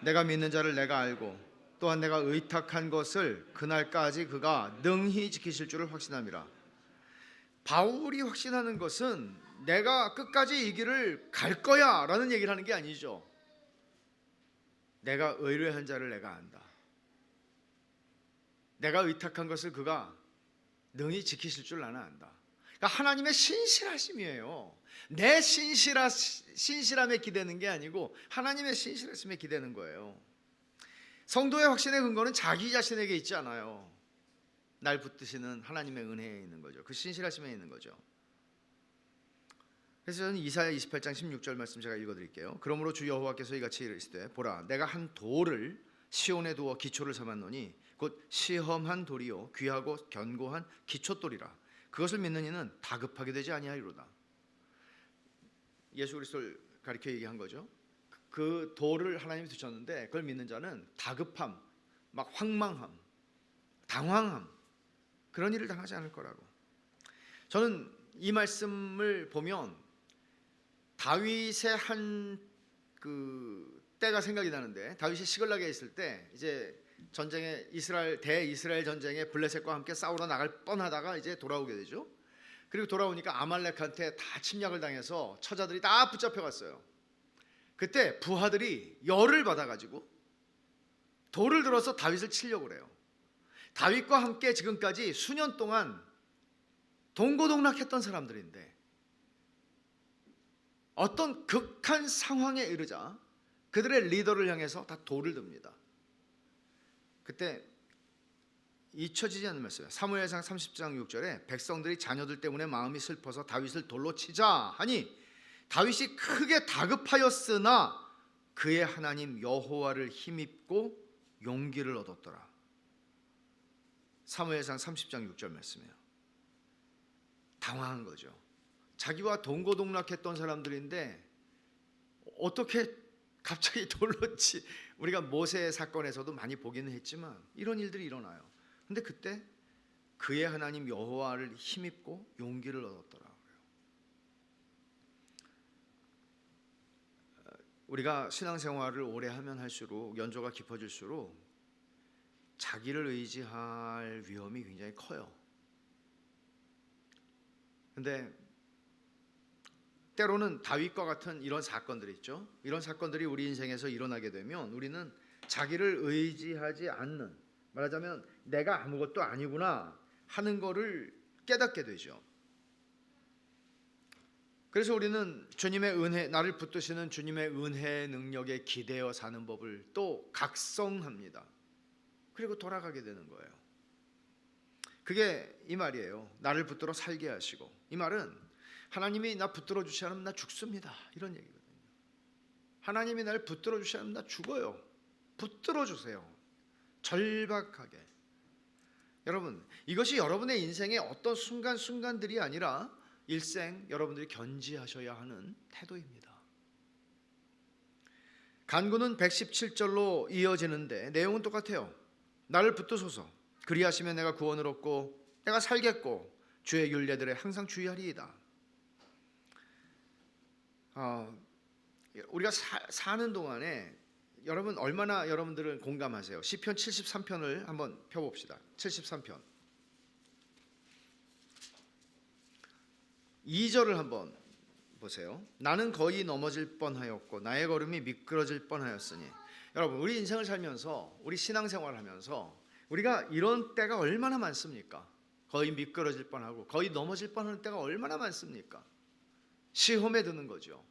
내가 믿는 자를 내가 알고 또한 내가 의탁한 것을 그날까지 그가 능히 지키실 줄을 확신함이라. 바울이 확신하는 것은 내가 끝까지 이 길을 갈 거야 라는 얘기를 하는 게 아니죠. 내가 의뢰한 자를 내가 안다. 내가 의탁한 것을 그가 능히 지키실 줄 나는 안다. 그러니까 하나님의 신실하심이에요. 내 신실함에 기대는 게 아니고 하나님의 신실하심에 기대는 거예요. 성도의 확신의 근거는 자기 자신에게 있지 않아요. 날 붙드시는 하나님의 은혜에 있는 거죠. 그 신실하심에 있는 거죠. 그래서 저는 이사야 28장 16절 말씀 제가 읽어드릴게요. 그러므로 주 여호와께서 이같이 이르시되 보라 내가 한 돌을 시온에 두어 기초를 삼았노니 곧 시험한 돌이요 귀하고 견고한 기초돌이라. 그것을 믿는 이는 다급하게 되지 아니하리로다. 예수 그리스도를 가리켜 얘기한 거죠. 그 돌을 하나님이 두셨는데 그걸 믿는 자는 다급함, 막 황망함, 당황함 그런 일을 당하지 않을 거라고. 저는 이 말씀을 보면 다윗의 한 그 때가 생각이 나는데, 다윗이 시글락에 있을 때 이제 전쟁에 대이스라엘 전쟁에 블레셋과 함께 싸우러 나갈 뻔하다가 이제 돌아오게 되죠. 그리고 돌아오니까 아말렉한테 다 침략을 당해서 처자들이 다 붙잡혀갔어요. 그때 부하들이 열을 받아가지고 돌을 들어서 다윗을 치려고 그래요. 다윗과 함께 지금까지 수년 동안 동고동락했던 사람들인데 어떤 극한 상황에 이르자 그들의 리더를 향해서 다 돌을 듭니다. 그때 잊혀지지 않는 말씀이에요. 사무엘상 30장 6절에 백성들이 자녀들 때문에 마음이 슬퍼서 다윗을 돌로 치자 하니 다윗이 크게 다급하였으나 그의 하나님 여호와를 힘입고 용기를 얻었더라. 사무엘상 30장 6절 말씀이에요. 당황한 거죠. 자기와 동고동락했던 사람들인데 어떻게 갑자기 돌로 우리가 모세 사건에서도 많이 보기는 했지만 이런 일들이 일어나요. 근데 그때 그의 하나님 여호와를 힘입고 용기를 얻었더라고요. 우리가 신앙생활을 오래 하면 할수록 연조가 깊어질수록 자기를 의지할 위험이 굉장히 커요. 근데 때로는 다윗과 같은 이런 사건들이 있죠. 이런 사건들이 우리 인생에서 일어나게 되면 우리는 자기를 의지하지 않는, 말하자면 내가 아무것도 아니구나 하는 거를 깨닫게 되죠. 그래서 우리는 주님의 은혜, 나를 붙드시는 주님의 은혜 능력에 기대어 사는 법을 또 각성합니다. 그리고 돌아가게 되는 거예요. 그게 이 말이에요. 나를 붙들어 살게 하시고. 이 말은 하나님이 나 붙들어 주시 않으면 나 죽습니다, 이런 얘기거든요. 하나님이 나를 붙들어 주시 않으면 나 죽어요. 붙들어 주세요. 절박하게. 여러분, 이것이 여러분의 인생의 어떤 순간순간들이 아니라 일생 여러분들이 견지하셔야 하는 태도입니다. 간구는 117절로 이어지는데 내용은 똑같아요. 나를 붙드소서. 그리하시면 내가 구원을 얻고 내가 살겠고 주의 율례들에 항상 주의하리이다. 우리가 사는 동안에 여러분 얼마나 여러분들은 공감하세요? 시편 73편을 한번 펴봅시다. 73편 2절을 한번 보세요. 나는 거의 넘어질 뻔하였고 나의 걸음이 미끄러질 뻔하였으니. 여러분, 우리 인생을 살면서, 우리 신앙생활을 하면서 우리가 이런 때가 얼마나 많습니까? 거의 미끄러질 뻔하고 거의 넘어질 뻔하는 때가 얼마나 많습니까? 시험에 드는 거죠.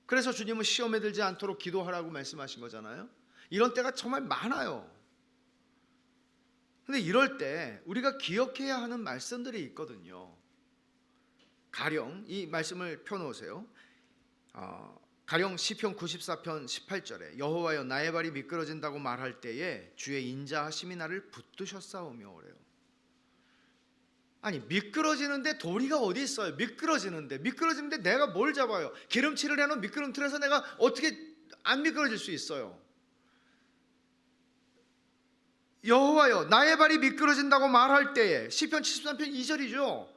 그래서 주님은 시험에 들지 않도록 기도하라고 말씀하신 거잖아요. 이런 때가 정말 많아요. 근데 이럴 때 우리가 기억해야 하는 말씀들이 있거든요. 가령 이 말씀을 펴놓으세요. 가령 시편 94편 18절에 여호와여 나의 발이 미끄러진다고 말할 때에 주의 인자하심이 나를 붙드셨사오며 그래요. 아니 미끄러지는데 도리가 어디 있어요? 미끄러지는데 내가 뭘 잡아요? 기름칠을 해놓은 미끄럼틀에서 내가 어떻게 안 미끄러질 수 있어요? 여호와여 나의 발이 미끄러진다고 말할 때에 시편 73편 2절이죠.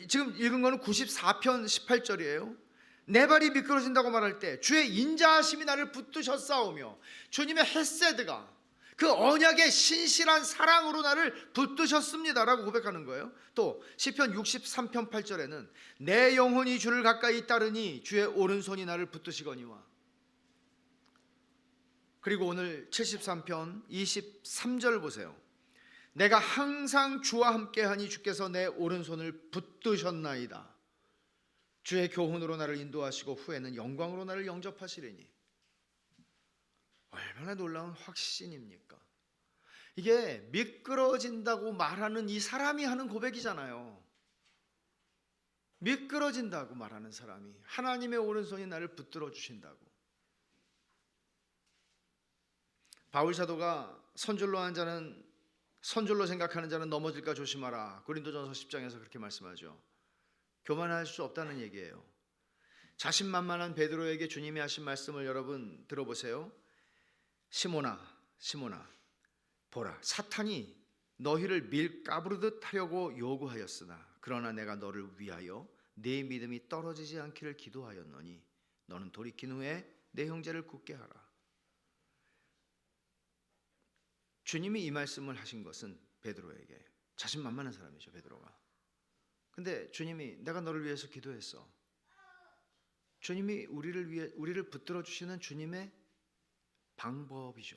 지금 읽은 거는 94편 18절이에요. 내 발이 미끄러진다고 말할 때 주의 인자하심이 나를 붙드셨사오며 주님의 헤세드가 그 언약의 신실한 사랑으로 나를 붙드셨습니다라고 고백하는 거예요. 또 시편 63편 8절에는 내 영혼이 주를 가까이 따르니 주의 오른손이 나를 붙드시거니와. 그리고 오늘 73편 23절 보세요. 내가 항상 주와 함께하니 주께서 내 오른손을 붙드셨나이다. 주의 교훈으로 나를 인도하시고 후에는 영광으로 나를 영접하시리니. 얼마나 놀라운 확신입니까? 이게 미끄러진다고 말하는 이 사람이 하는 고백이잖아요. 미끄러진다고 말하는 사람이 하나님의 오른손이 나를 붙들어 주신다고. 바울 사도가 선줄로 생각하는 자는 넘어질까 조심하라. 고린도전서 10장에서 그렇게 말씀하죠. 교만할 수 없다는 얘기예요. 자신만만한 베드로에게 주님이 하신 말씀을 여러분 들어보세요. 시몬아 보라 사탄이 너희를 밀 까부르듯 하려고 요구하였으나 그러나 내가 너를 위하여 네 믿음이 떨어지지 않기를 기도하였노니 너는 돌이킨 후에 내 형제를 굳게 하라. 주님이 이 말씀을 하신 것은 베드로에게, 자신만만한 사람이죠 베드로가. 근데 주님이 내가 너를 위해서 기도했어. 주님이 우리를 붙들어 주시는 주님의 방법이죠.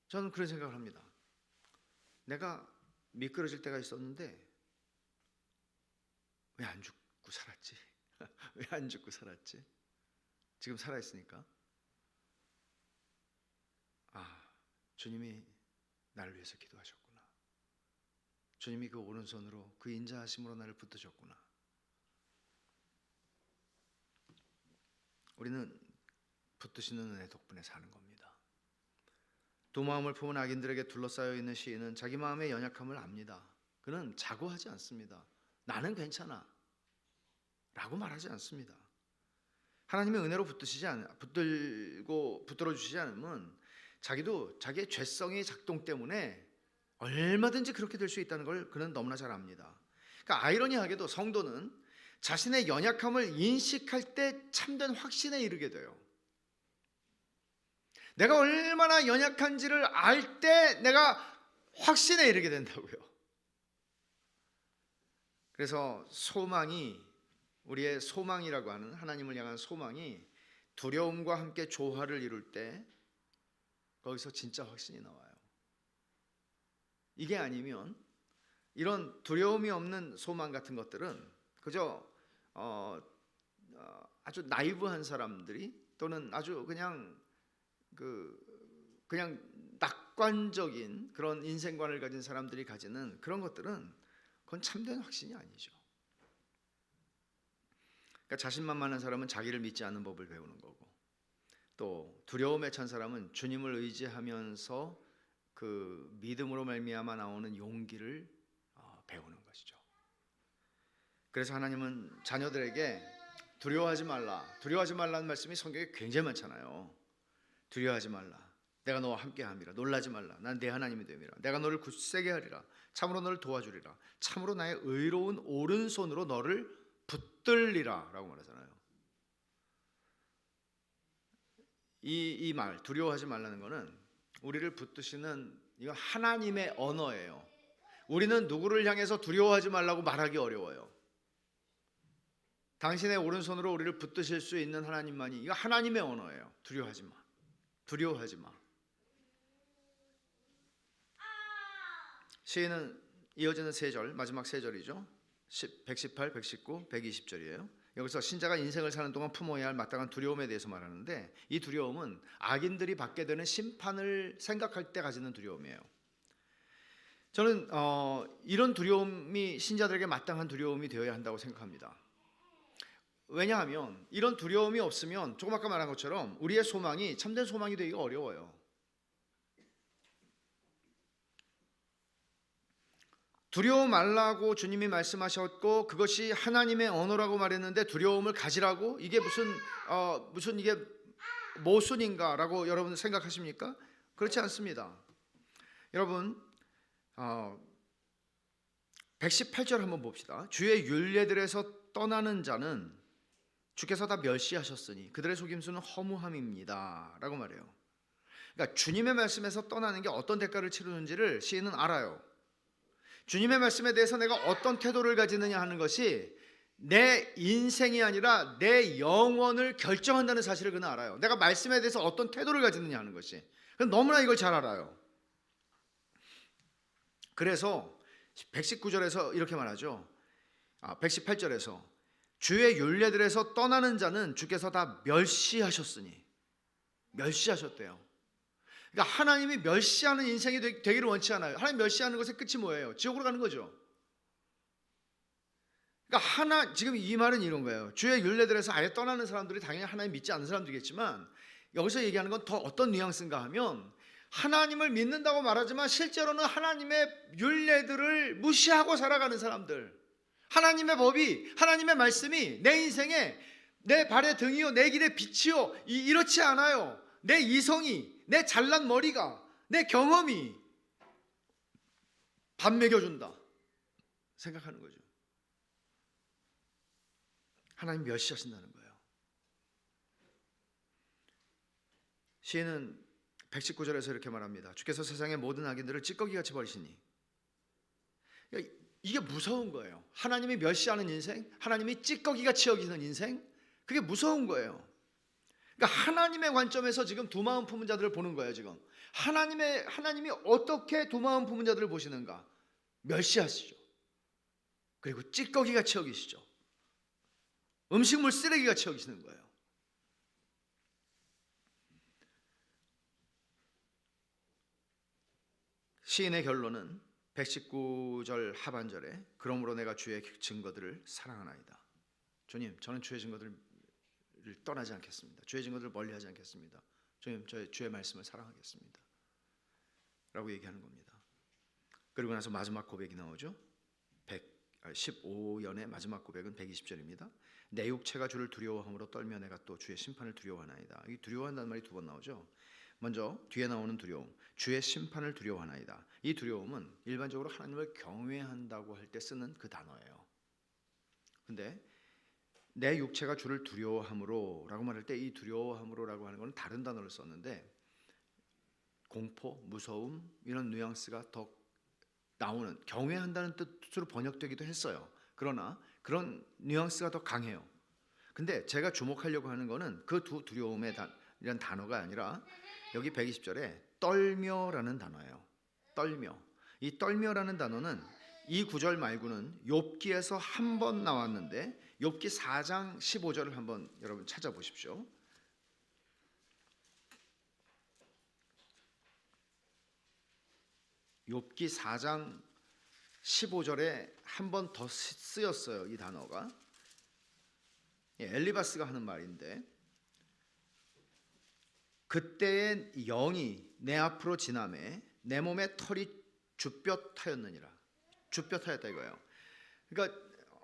저는 그런 생각을 합니다. 내가 미끄러질 때가 있었는데 왜 안 죽고 살았지? 왜 안 죽고 살았지? 지금 살아있으니까 주님이 나를 위해서 기도하셨구나. 주님이 그 오른손으로 그 인자하심으로 나를 붙드셨구나. 우리는 붙드시는 은혜 덕분에 사는 겁니다. 두 마음을 품은 악인들에게 둘러싸여 있는 시인은 자기 마음의 연약함을 압니다. 그는 자고하지 않습니다. 나는 괜찮아 라고 말하지 않습니다. 하나님의 은혜로 붙들어 주시지 않으면 자기도 자기의 죄성의 작동 때문에 얼마든지 그렇게 될 수 있다는 걸 그는 너무나 잘 압니다. 그러니까 아이러니하게도 성도는 자신의 연약함을 인식할 때 참된 확신에 이르게 돼요. 내가 얼마나 연약한지를 알 때 내가 확신에 이르게 된다고요. 그래서 소망이, 우리의 소망이라고 하는 하나님을 향한 소망이 두려움과 함께 조화를 이룰 때 거기서 진짜 확신이 나와요. 이게 아니면 이런 두려움이 없는 소망 같은 것들은 그저 아주 나이브한 사람들이 또는 아주 그냥 낙관적인 그런 인생관을 가진 사람들이 가지는 그런 것들은 그건 참된 확신이 아니죠. 그러니까 자신만만한 사람은 자기를 믿지 않는 법을 배우는 거고, 또 두려움에 찬 사람은 주님을 의지하면서 그 믿음으로 말미암아 나오는 용기를 배우는 것이죠. 그래서 하나님은 자녀들에게 두려워하지 말라는 말씀이 성경에 굉장히 많잖아요. 두려워하지 말라. 내가 너와 함께함이라. 놀라지 말라. 난 네 하나님이 됨이라. 내가 너를 굳세게 하리라. 참으로 너를 도와주리라. 참으로 나의 의로운 오른손으로 너를 붙들리라 라고 말하잖아요. 이 말 두려워하지 말라는 거는 우리를 붙드시는 이거 하나님의 언어예요. 우리는 누구를 향해서 두려워하지 말라고 말하기 어려워요. 당신의 오른손으로 우리를 붙드실 수 있는 하나님만이, 이거 하나님의 언어예요. 두려워하지 마. 두려워하지 마. 시인은 이어지는 세 절, 마지막 세 절이죠. 118, 119, 120절이에요. 여기서 신자가 인생을 사는 동안 품어야 할 마땅한 두려움에 대해서 말하는데, 이 두려움은 악인들이 받게 되는 심판을 생각할 때 가지는 두려움이에요. 저는 이런 두려움이 신자들에게 마땅한 두려움이 되어야 한다고 생각합니다. 왜냐하면 이런 두려움이 없으면 조금 아까 말한 것처럼 우리의 소망이 참된 소망이 되기가 어려워요. 두려워 말라고 주님이 말씀하셨고 그것이 하나님의 언어라고 말했는데 두려움을 가지라고? 이게 무슨 이게 모순인가라고 여러분 생각하십니까? 그렇지 않습니다. 여러분 118절 한번 봅시다. 주의 율례들에서 떠나는 자는 주께서 다 멸시하셨으니 그들의 속임수는 허무함입니다 라고 말해요. 그러니까 주님의 말씀에서 떠나는 게 어떤 대가를 치르는지를 시인은 알아요. 주님의 말씀에 대해서 내가 어떤 태도를 가지느냐 하는 것이 내 인생이 아니라 내 영혼을 결정한다는 사실을 그는 알아요. 내가 말씀에 대해서 어떤 태도를 가지느냐 하는 것이. 너무나 이걸 잘 알아요. 그래서 119절에서 이렇게 말하죠. 118절에서 주의 율례들에서 떠나는 자는 주께서 다 멸시하셨으니. 멸시하셨대요. 그러니까 하나님이 멸시하는 인생이 되기를 원치 않아요. 하나님 멸시하는 것의 끝이 뭐예요? 지옥으로 가는 거죠. 그러니까 지금 이 말은 이런 거예요. 주의 율례들에서 아예 떠나는 사람들이 당연히 하나님 믿지 않는 사람들이겠지만 여기서 얘기하는 건 더 어떤 뉘앙스인가 하면 하나님을 믿는다고 말하지만 실제로는 하나님의 율례들을 무시하고 살아가는 사람들, 하나님의 법이, 하나님의 말씀이 내 인생에 내 발의 등이요 내 길의 빛이요 이렇지 않아요. 내 이성이, 내 잘난 머리가, 내 경험이 밥 먹여준다 생각하는 거죠. 하나님 멸시하신다는 거예요. 시인은 119절에서 이렇게 말합니다. 주께서 세상의 모든 악인들을 찌꺼기같이 버리시니. 이게 무서운 거예요. 하나님이 멸시하는 인생, 하나님이 찌꺼기같이 여기는 인생, 그게 무서운 거예요. 그러니까 하나님의 관점에서 지금 두 마음 품은 자들을 보는 거예요. 지금 하나님이 어떻게 두 마음 품은 자들을 보시는가? 멸시하시죠. 그리고 찌꺼기같이 여기시죠. 음식물 쓰레기같이 여기시는 거예요. 시인의 결론은 119절 하반절에 그러므로 내가 주의 증거들을 사랑하나이다. 주님, 저는 주의 증거들을 떠나지 않겠습니다. 주의 증거들을 멀리하지 않겠습니다. 주님, 주의 말씀을 사랑하겠습니다 라고 얘기하는 겁니다. 그리고 나서 마지막 고백이 나오죠. 15연의 마지막 고백은 120절입니다. 내 육체가 주를 두려워함으로 떨며 내가 또 주의 심판을 두려워하나이다. 이 두려워한다는 말이 두 번 나오죠. 먼저 뒤에 나오는 두려움, 주의 심판을 두려워하나이다. 이 두려움은 일반적으로 하나님을 경외한다고 할 때 쓰는 그 단어예요. 근데 내 육체가 주를 두려워함으로 라고 말할 때 이 두려워함으로 라고 하는 건 다른 단어를 썼는데 공포, 무서움 이런 뉘앙스가 더 나오는, 경외한다는 뜻으로 번역되기도 했어요. 그러나 그런 뉘앙스가 더 강해요. 근데 제가 주목하려고 하는 거는 그 두 두려움의 이런 단어가 아니라 여기 120절에 떨며라는 단어예요. 떨며. 이 떨며라는 단어는 이 구절 말고는 욥기에서 한 번 나왔는데 욥기 4장 15절을 한번 여러분 찾아보십시오. 욥기 4장 15절에 한 번 더 쓰였어요. 이 단어가 엘리바스가 하는 말인데 그때의 영이 내 앞으로 지나매 내 몸에 털이 주뼛하였느니라. 주뼛하였다 이거예요. 그러니까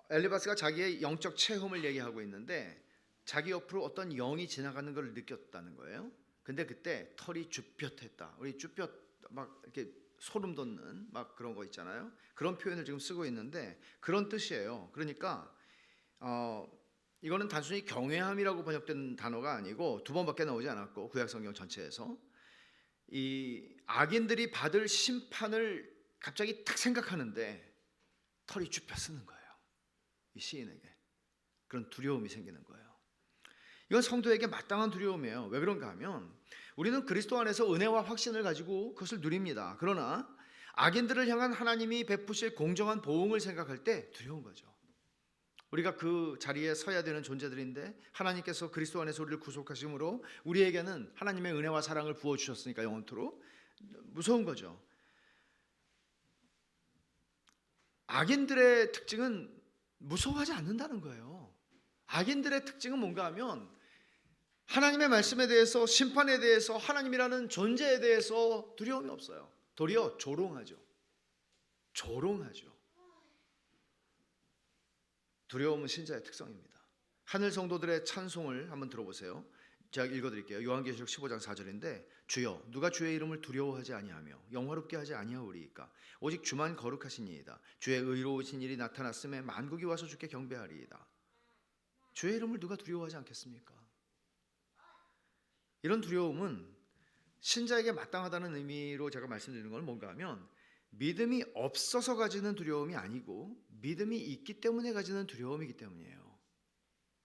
엘리바스가 자기의 영적 체험을 얘기하고 있는데 자기 옆으로 어떤 영이 지나가는 걸 느꼈다는 거예요. 근데 그때 털이 주뼛했다. 우리 주뼛 막 이렇게 소름 돋는 막 그런 거 있잖아요. 그런 표현을 지금 쓰고 있는데 그런 뜻이에요. 그러니까 이거는 단순히 경외함이라고 번역된 단어가 아니고 두 번밖에 나오지 않았고 구약성경 전체에서 이 악인들이 받을 심판을 갑자기 딱 생각하는데 털이 쭈뼛 쓰는 거예요. 이 시인에게 그런 두려움이 생기는 거예요. 이건 성도에게 마땅한 두려움이에요. 왜 그런가 하면 우리는 그리스도 안에서 은혜와 확신을 가지고 그것을 누립니다. 그러나 악인들을 향한 하나님이 베푸실 공정한 보응을 생각할 때 두려운 거죠. 우리가 그 자리에 서야 되는 존재들인데 하나님께서 그리스도 안에서 우리를 구속하심으로 우리에게는 하나님의 은혜와 사랑을 부어주셨으니까 영원토록 무서운 거죠. 악인들의 특징은 무서워하지 않는다는 거예요. 악인들의 특징은 뭔가 하면 하나님의 말씀에 대해서, 심판에 대해서, 하나님이라는 존재에 대해서 두려움이 없어요. 도리어 조롱하죠. 조롱하죠. 두려움은 신자의 특성입니다. 하늘 성도들의 찬송을 한번 들어보세요. 제가 읽어드릴게요. 요한계시록 15장 4절인데 주여 누가 주의 이름을 두려워하지 아니하며 영화롭게 하지 아니하오리이까 오직 주만 거룩하시니이다. 주의 의로우신 일이 나타났음에 만국이 와서 주께 경배하리이다. 주의 이름을 누가 두려워하지 않겠습니까? 이런 두려움은 신자에게 마땅하다는 의미로 제가 말씀드리는 건 뭔가 하면 믿음이 없어서 가지는 두려움이 아니고 믿음이 있기 때문에 가지는 두려움이기 때문이에요.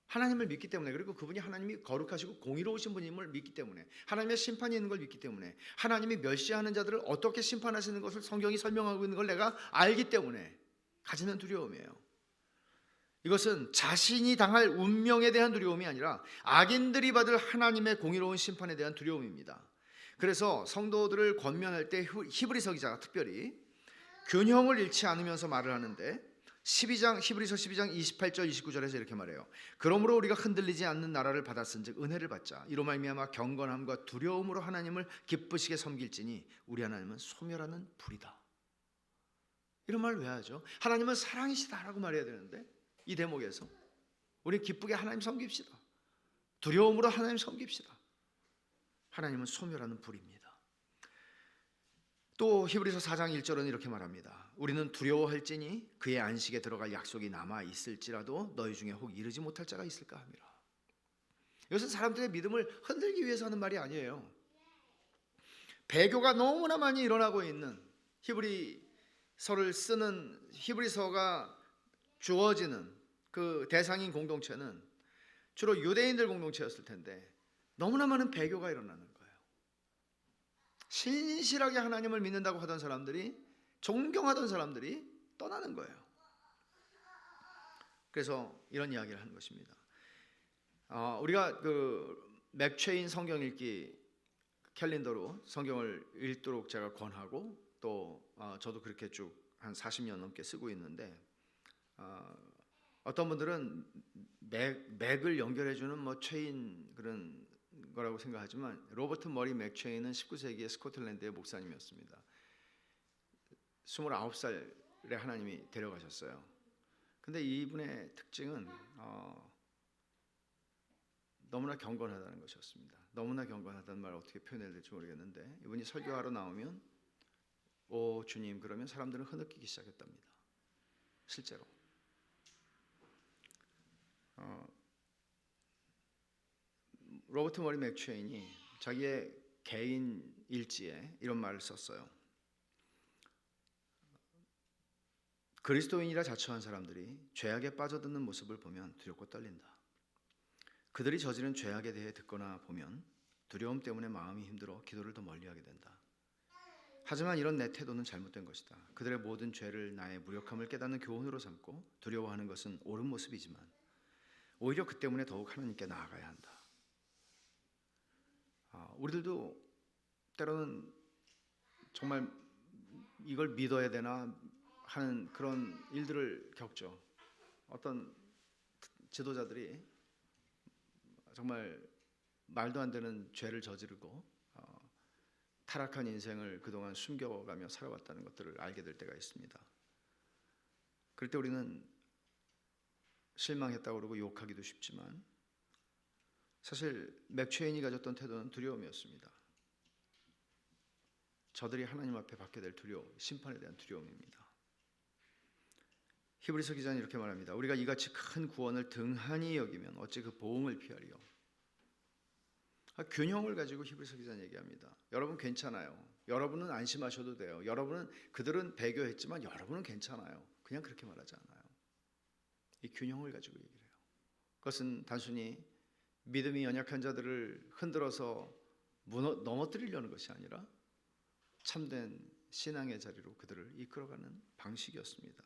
하나님을 믿기 때문에, 그리고 그분이 하나님이 거룩하시고 공의로우신 분임을 믿기 때문에, 하나님의 심판이 있는 걸 믿기 때문에, 하나님이 멸시하는 자들을 어떻게 심판하시는 것을 성경이 설명하고 있는 걸 내가 알기 때문에 가지는 두려움이에요. 이것은 자신이 당할 운명에 대한 두려움이 아니라 악인들이 받을 하나님의 공의로운 심판에 대한 두려움입니다. 그래서 성도들을 권면할 때 히브리서 기자가 특별히 균형을 잃지 않으면서 말을 하는데 히브리서 12장 28절 29절에서 이렇게 말해요. 그러므로 우리가 흔들리지 않는 나라를 받았은즉 은혜를 받자. 이로 말미암아 경건함과 두려움으로 하나님을 기쁘시게 섬길지니 우리 하나님은 소멸하는 불이다. 이런 말을 왜 하죠? 하나님은 사랑이시다라고 말해야 되는데 이 대목에서 우리 기쁘게 하나님 섬깁시다. 두려움으로 하나님 섬깁시다. 하나님은 소멸하는 불입니다. 또 히브리서 4장 1절은 이렇게 말합니다. 우리는 두려워할지니 그의 안식에 들어갈 약속이 남아 있을지라도 너희 중에 혹 이르지 못할 자가 있을까 함이라. 이것은 사람들의 믿음을 흔들기 위해서 하는 말이 아니에요. 배교가 너무나 많이 일어나고 있는 히브리서를 쓰는, 히브리서가 주어지는 그 대상인 공동체는 주로 유대인들 공동체였을 텐데 너무나 많은 배교가 일어나는 거예요. 신실하게 하나님을 믿는다고 하던 사람들이, 존경하던 사람들이 떠나는 거예요. 그래서 이런 이야기를 하는 것입니다. 우리가 그 맥체인 성경 읽기 캘린더로 성경을 읽도록 제가 권하고 또 저도 그렇게 쭉 한 40년 넘게 쓰고 있는데 어떤 분들은 맥을 연결해주는 뭐 체인 그런 거라고 생각하지만 로버트 머리 맥체인은 19세기의 스코틀랜드의 목사님이었습니다. 29살에 하나님이 데려가셨어요. 근데 이분의 특징은 너무나 경건하다는 것이었습니다. 너무나 경건하다는 말 어떻게 표현해야 될지 모르겠는데 이분이 설교하러 나오면 오 주님 그러면 사람들은 흐느끼기 시작했답니다. 실제로 로버트 머리 맥체인이 자기의 개인 일지에 이런 말을 썼어요. 그리스도인이라 자처한 사람들이 죄악에 빠져드는 모습을 보면 두렵고 떨린다. 그들이 저지른 죄악에 대해 듣거나 보면 두려움 때문에 마음이 힘들어 기도를 더 멀리하게 된다. 하지만 이런 내 태도는 잘못된 것이다. 그들의 모든 죄를 나의 무력함을 깨닫는 교훈으로 삼고 두려워하는 것은 옳은 모습이지만 오히려 그 때문에 더욱 하나님께 나아가야 한다. 우리들도 때로는 정말 이걸 믿어야 되나 하는 그런 일들을 겪죠. 어떤 지도자들이 정말 말도 안 되는 죄를 저지르고 타락한 인생을 그동안 숨겨가며 살아왔다는 것들을 알게 될 때가 있습니다. 그럴 때 우리는 실망했다고 그러고 욕하기도 쉽지만 사실 맥체인이 가졌던 태도는 두려움이었습니다. 저들이 하나님 앞에 받게 될 두려움, 심판에 대한 두려움입니다. 히브리서 기자는 이렇게 말합니다. 우리가 이같이 큰 구원을 등한히 여기면 어찌 그 보응을 피하리요. 균형을 가지고 히브리서 기자는 얘기합니다. 여러분 괜찮아요. 여러분은 안심하셔도 돼요. 여러분은 그들은 배교했지만 여러분은 괜찮아요. 그냥 그렇게 말하지 않아요. 이 균형을 가지고 얘기를 해요. 그것은 단순히 믿음이 연약한 자들을 흔들어서 넘어뜨리려는 것이 아니라 참된 신앙의 자리로 그들을 이끌어가는 방식이었습니다.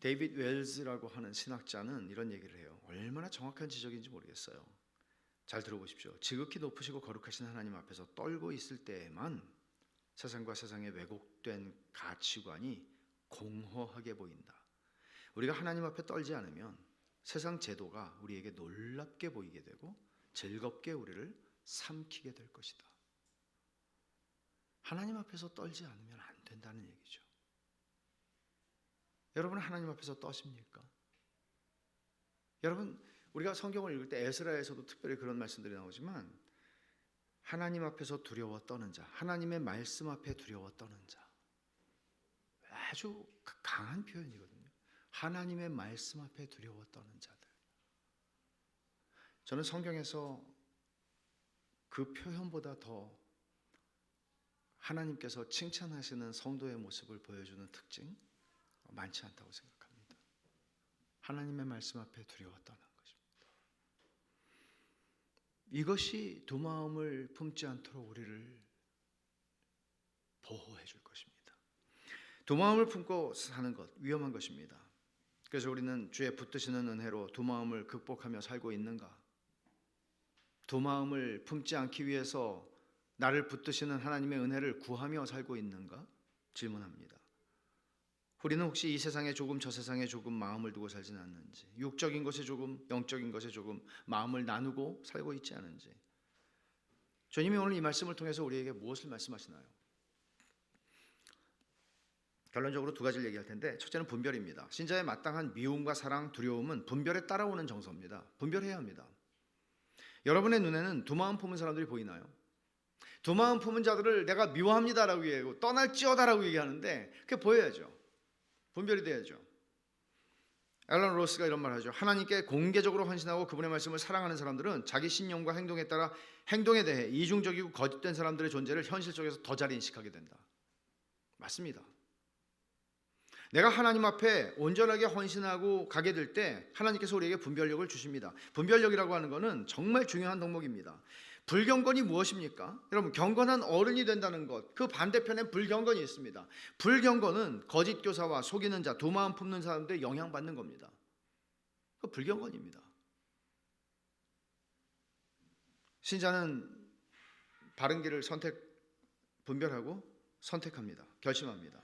데이빗 웰즈라고 하는 신학자는 이런 얘기를 해요. 얼마나 정확한 지적인지 모르겠어요. 잘 들어보십시오. 지극히 높으시고 거룩하신 하나님 앞에서 떨고 있을 때에만 세상과 세상의 왜곡된 가치관이 공허하게 보인다. 우리가 하나님 앞에 떨지 않으면 세상 제도가 우리에게 놀랍게 보이게 되고 즐겁게 우리를 삼키게 될 것이다. 하나님 앞에서 떨지 않으면 안 된다는 얘기죠. 여러분은 하나님 앞에서 떠십니까? 여러분, 우리가 성경을 읽을 때 에스라에서도 특별히 그런 말씀들이 나오지만 하나님 앞에서 두려워 떠는 자, 하나님의 말씀 앞에 두려워 떠는 자, 아주 강한 표현이거든요. 하나님의 말씀 앞에 두려워 떠는 자들. 저는 성경에서 그 표현보다 더 하나님께서 칭찬하시는 성도의 모습을 보여주는 특징 많지 않다고 생각합니다. 하나님의 말씀 앞에 두려워 떠는 것입니다. 이것이 두 마음을 품지 않도록 우리를 보호해 줄 것입니다. 두 마음을 품고 사는 것 위험한 것입니다. 그래서 우리는 주의 붙드시는 은혜로 두 마음을 극복하며 살고 있는가? 두 마음을 품지 않기 위해서 나를 붙드시는 하나님의 은혜를 구하며 살고 있는가? 질문합니다. 우리는 혹시 이 세상에 조금 저 세상에 조금 마음을 두고 살지는 않는지, 육적인 것에 조금 영적인 것에 조금 마음을 나누고 살고 있지 않은지, 주님이 오늘 이 말씀을 통해서 우리에게 무엇을 말씀하시나요? 결론적으로 두 가지를 얘기할 텐데, 첫째는 분별입니다. 신자의 마땅한 미움과 사랑, 두려움은 분별에 따라오는 정서입니다. 분별해야 합니다. 여러분의 눈에는 두 마음 품은 사람들이 보이나요? 두 마음 품은 자들을 내가 미워합니다라고 얘기하고 떠날지어다라고 얘기하는데 그게 보여야죠. 분별이 돼야죠. 앨런 로스가 이런 말을 하죠. 하나님께 공개적으로 헌신하고 그분의 말씀을 사랑하는 사람들은 자기 신념과 행동에 따라 행동에 대해 이중적이고 거짓된 사람들의 존재를 현실 속에서 더 잘 인식하게 된다. 맞습니다. 내가 하나님 앞에 온전하게 헌신하고 가게 될 때 하나님께서 우리에게 분별력을 주십니다. 분별력이라고 하는 것은 정말 중요한 덕목입니다. 불경건이 무엇입니까? 여러분, 경건한 어른이 된다는 것, 그 반대편에 불경건이 있습니다. 불경건은 거짓 교사와 속이는 자, 두 마음 품는 사람들의 영향받는 겁니다. 그 불경건입니다. 신자는 바른 길을 분별하고 선택합니다. 결심합니다.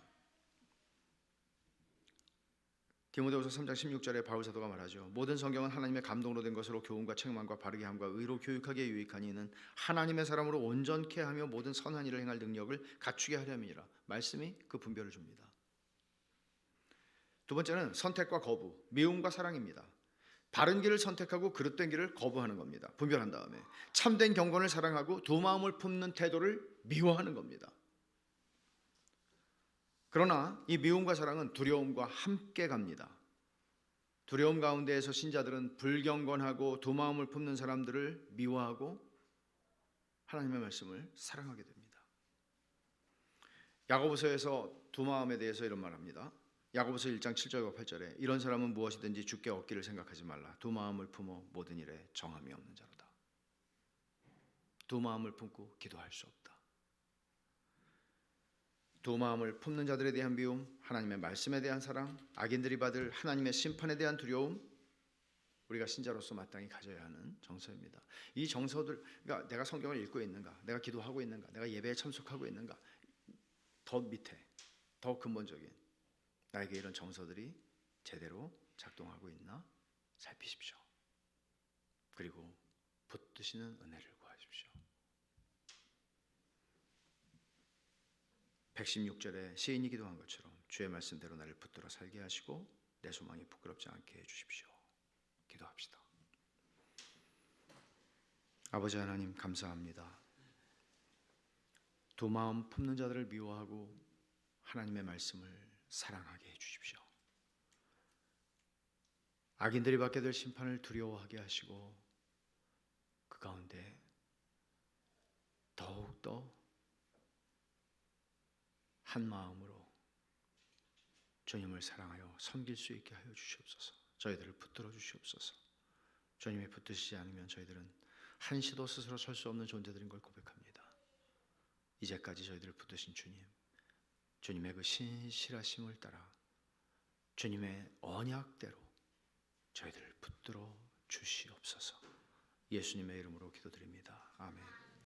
디모데후서 3장 16절에 바울 사도가 말하죠. 모든 성경은 하나님의 감동으로 된 것으로 교훈과 책망과 바르게 함과 의로 교육하기에 유익하니 이는 하나님의 사람으로 온전케 하며 모든 선한 일을 행할 능력을 갖추게 하려니라. 말씀이 그 분별을 줍니다. 두 번째는 선택과 거부, 미움과 사랑입니다. 바른 길을 선택하고 그릇된 길을 거부하는 겁니다. 분별한 다음에 참된 경건을 사랑하고 두 마음을 품는 태도를 미워하는 겁니다. 그러나 이 미움과 사랑은 두려움과 함께 갑니다. 두려움 가운데에서 신자들은 불경건하고 두 마음을 품는 사람들을 미워하고 하나님의 말씀을 사랑하게 됩니다. 야고보서에서 두 마음에 대해서 이런 말합니다. 야고보서 1장 7절과 8절에 이런 사람은 무엇이든지 주께 얻기를 생각하지 말라. 두 마음을 품어 모든 일에 정함이 없는 자로다. 두 마음을 품고 기도할 수 없다. 두 마음을 품는 자들에 대한 미움, 하나님의 말씀에 대한 사랑, 악인들이 받을 하나님의 심판에 대한 두려움, 우리가 신자로서 마땅히 가져야 하는 정서입니다. 이 정서들, 그러니까 내가 성경을 읽고 있는가, 내가 기도하고 있는가, 내가 예배에 참석하고 있는가, 더 밑에, 더 근본적인 나에게 이런 정서들이 제대로 작동하고 있나 살피십시오. 그리고 붙드시는 은혜를 구하십시오. 116절에 시인이 기도한 것처럼 주의 말씀대로 나를 붙들어 살게 하시고 내 소망이 부끄럽지 않게 해주십시오. 기도합시다. 아버지 하나님 감사합니다. 두 마음 품는 자들을 미워하고 하나님의 말씀을 사랑하게 해주십시오. 악인들이 받게 될 심판을 두려워하게 하시고 그 가운데 더욱더 한 마음으로 주님을 사랑하여 섬길 수 있게 하여 주시옵소서. 저희들을 붙들어 주시옵소서. 주님이 붙드시지 않으면 저희들은 한시도 스스로 설 수 없는 존재들인 걸 고백합니다. 이제까지 저희들을 붙드신 주님, 주님의 그 신실하심을 따라 주님의 언약대로 저희들을 붙들어 주시옵소서. 예수님의 이름으로 기도드립니다. 아멘.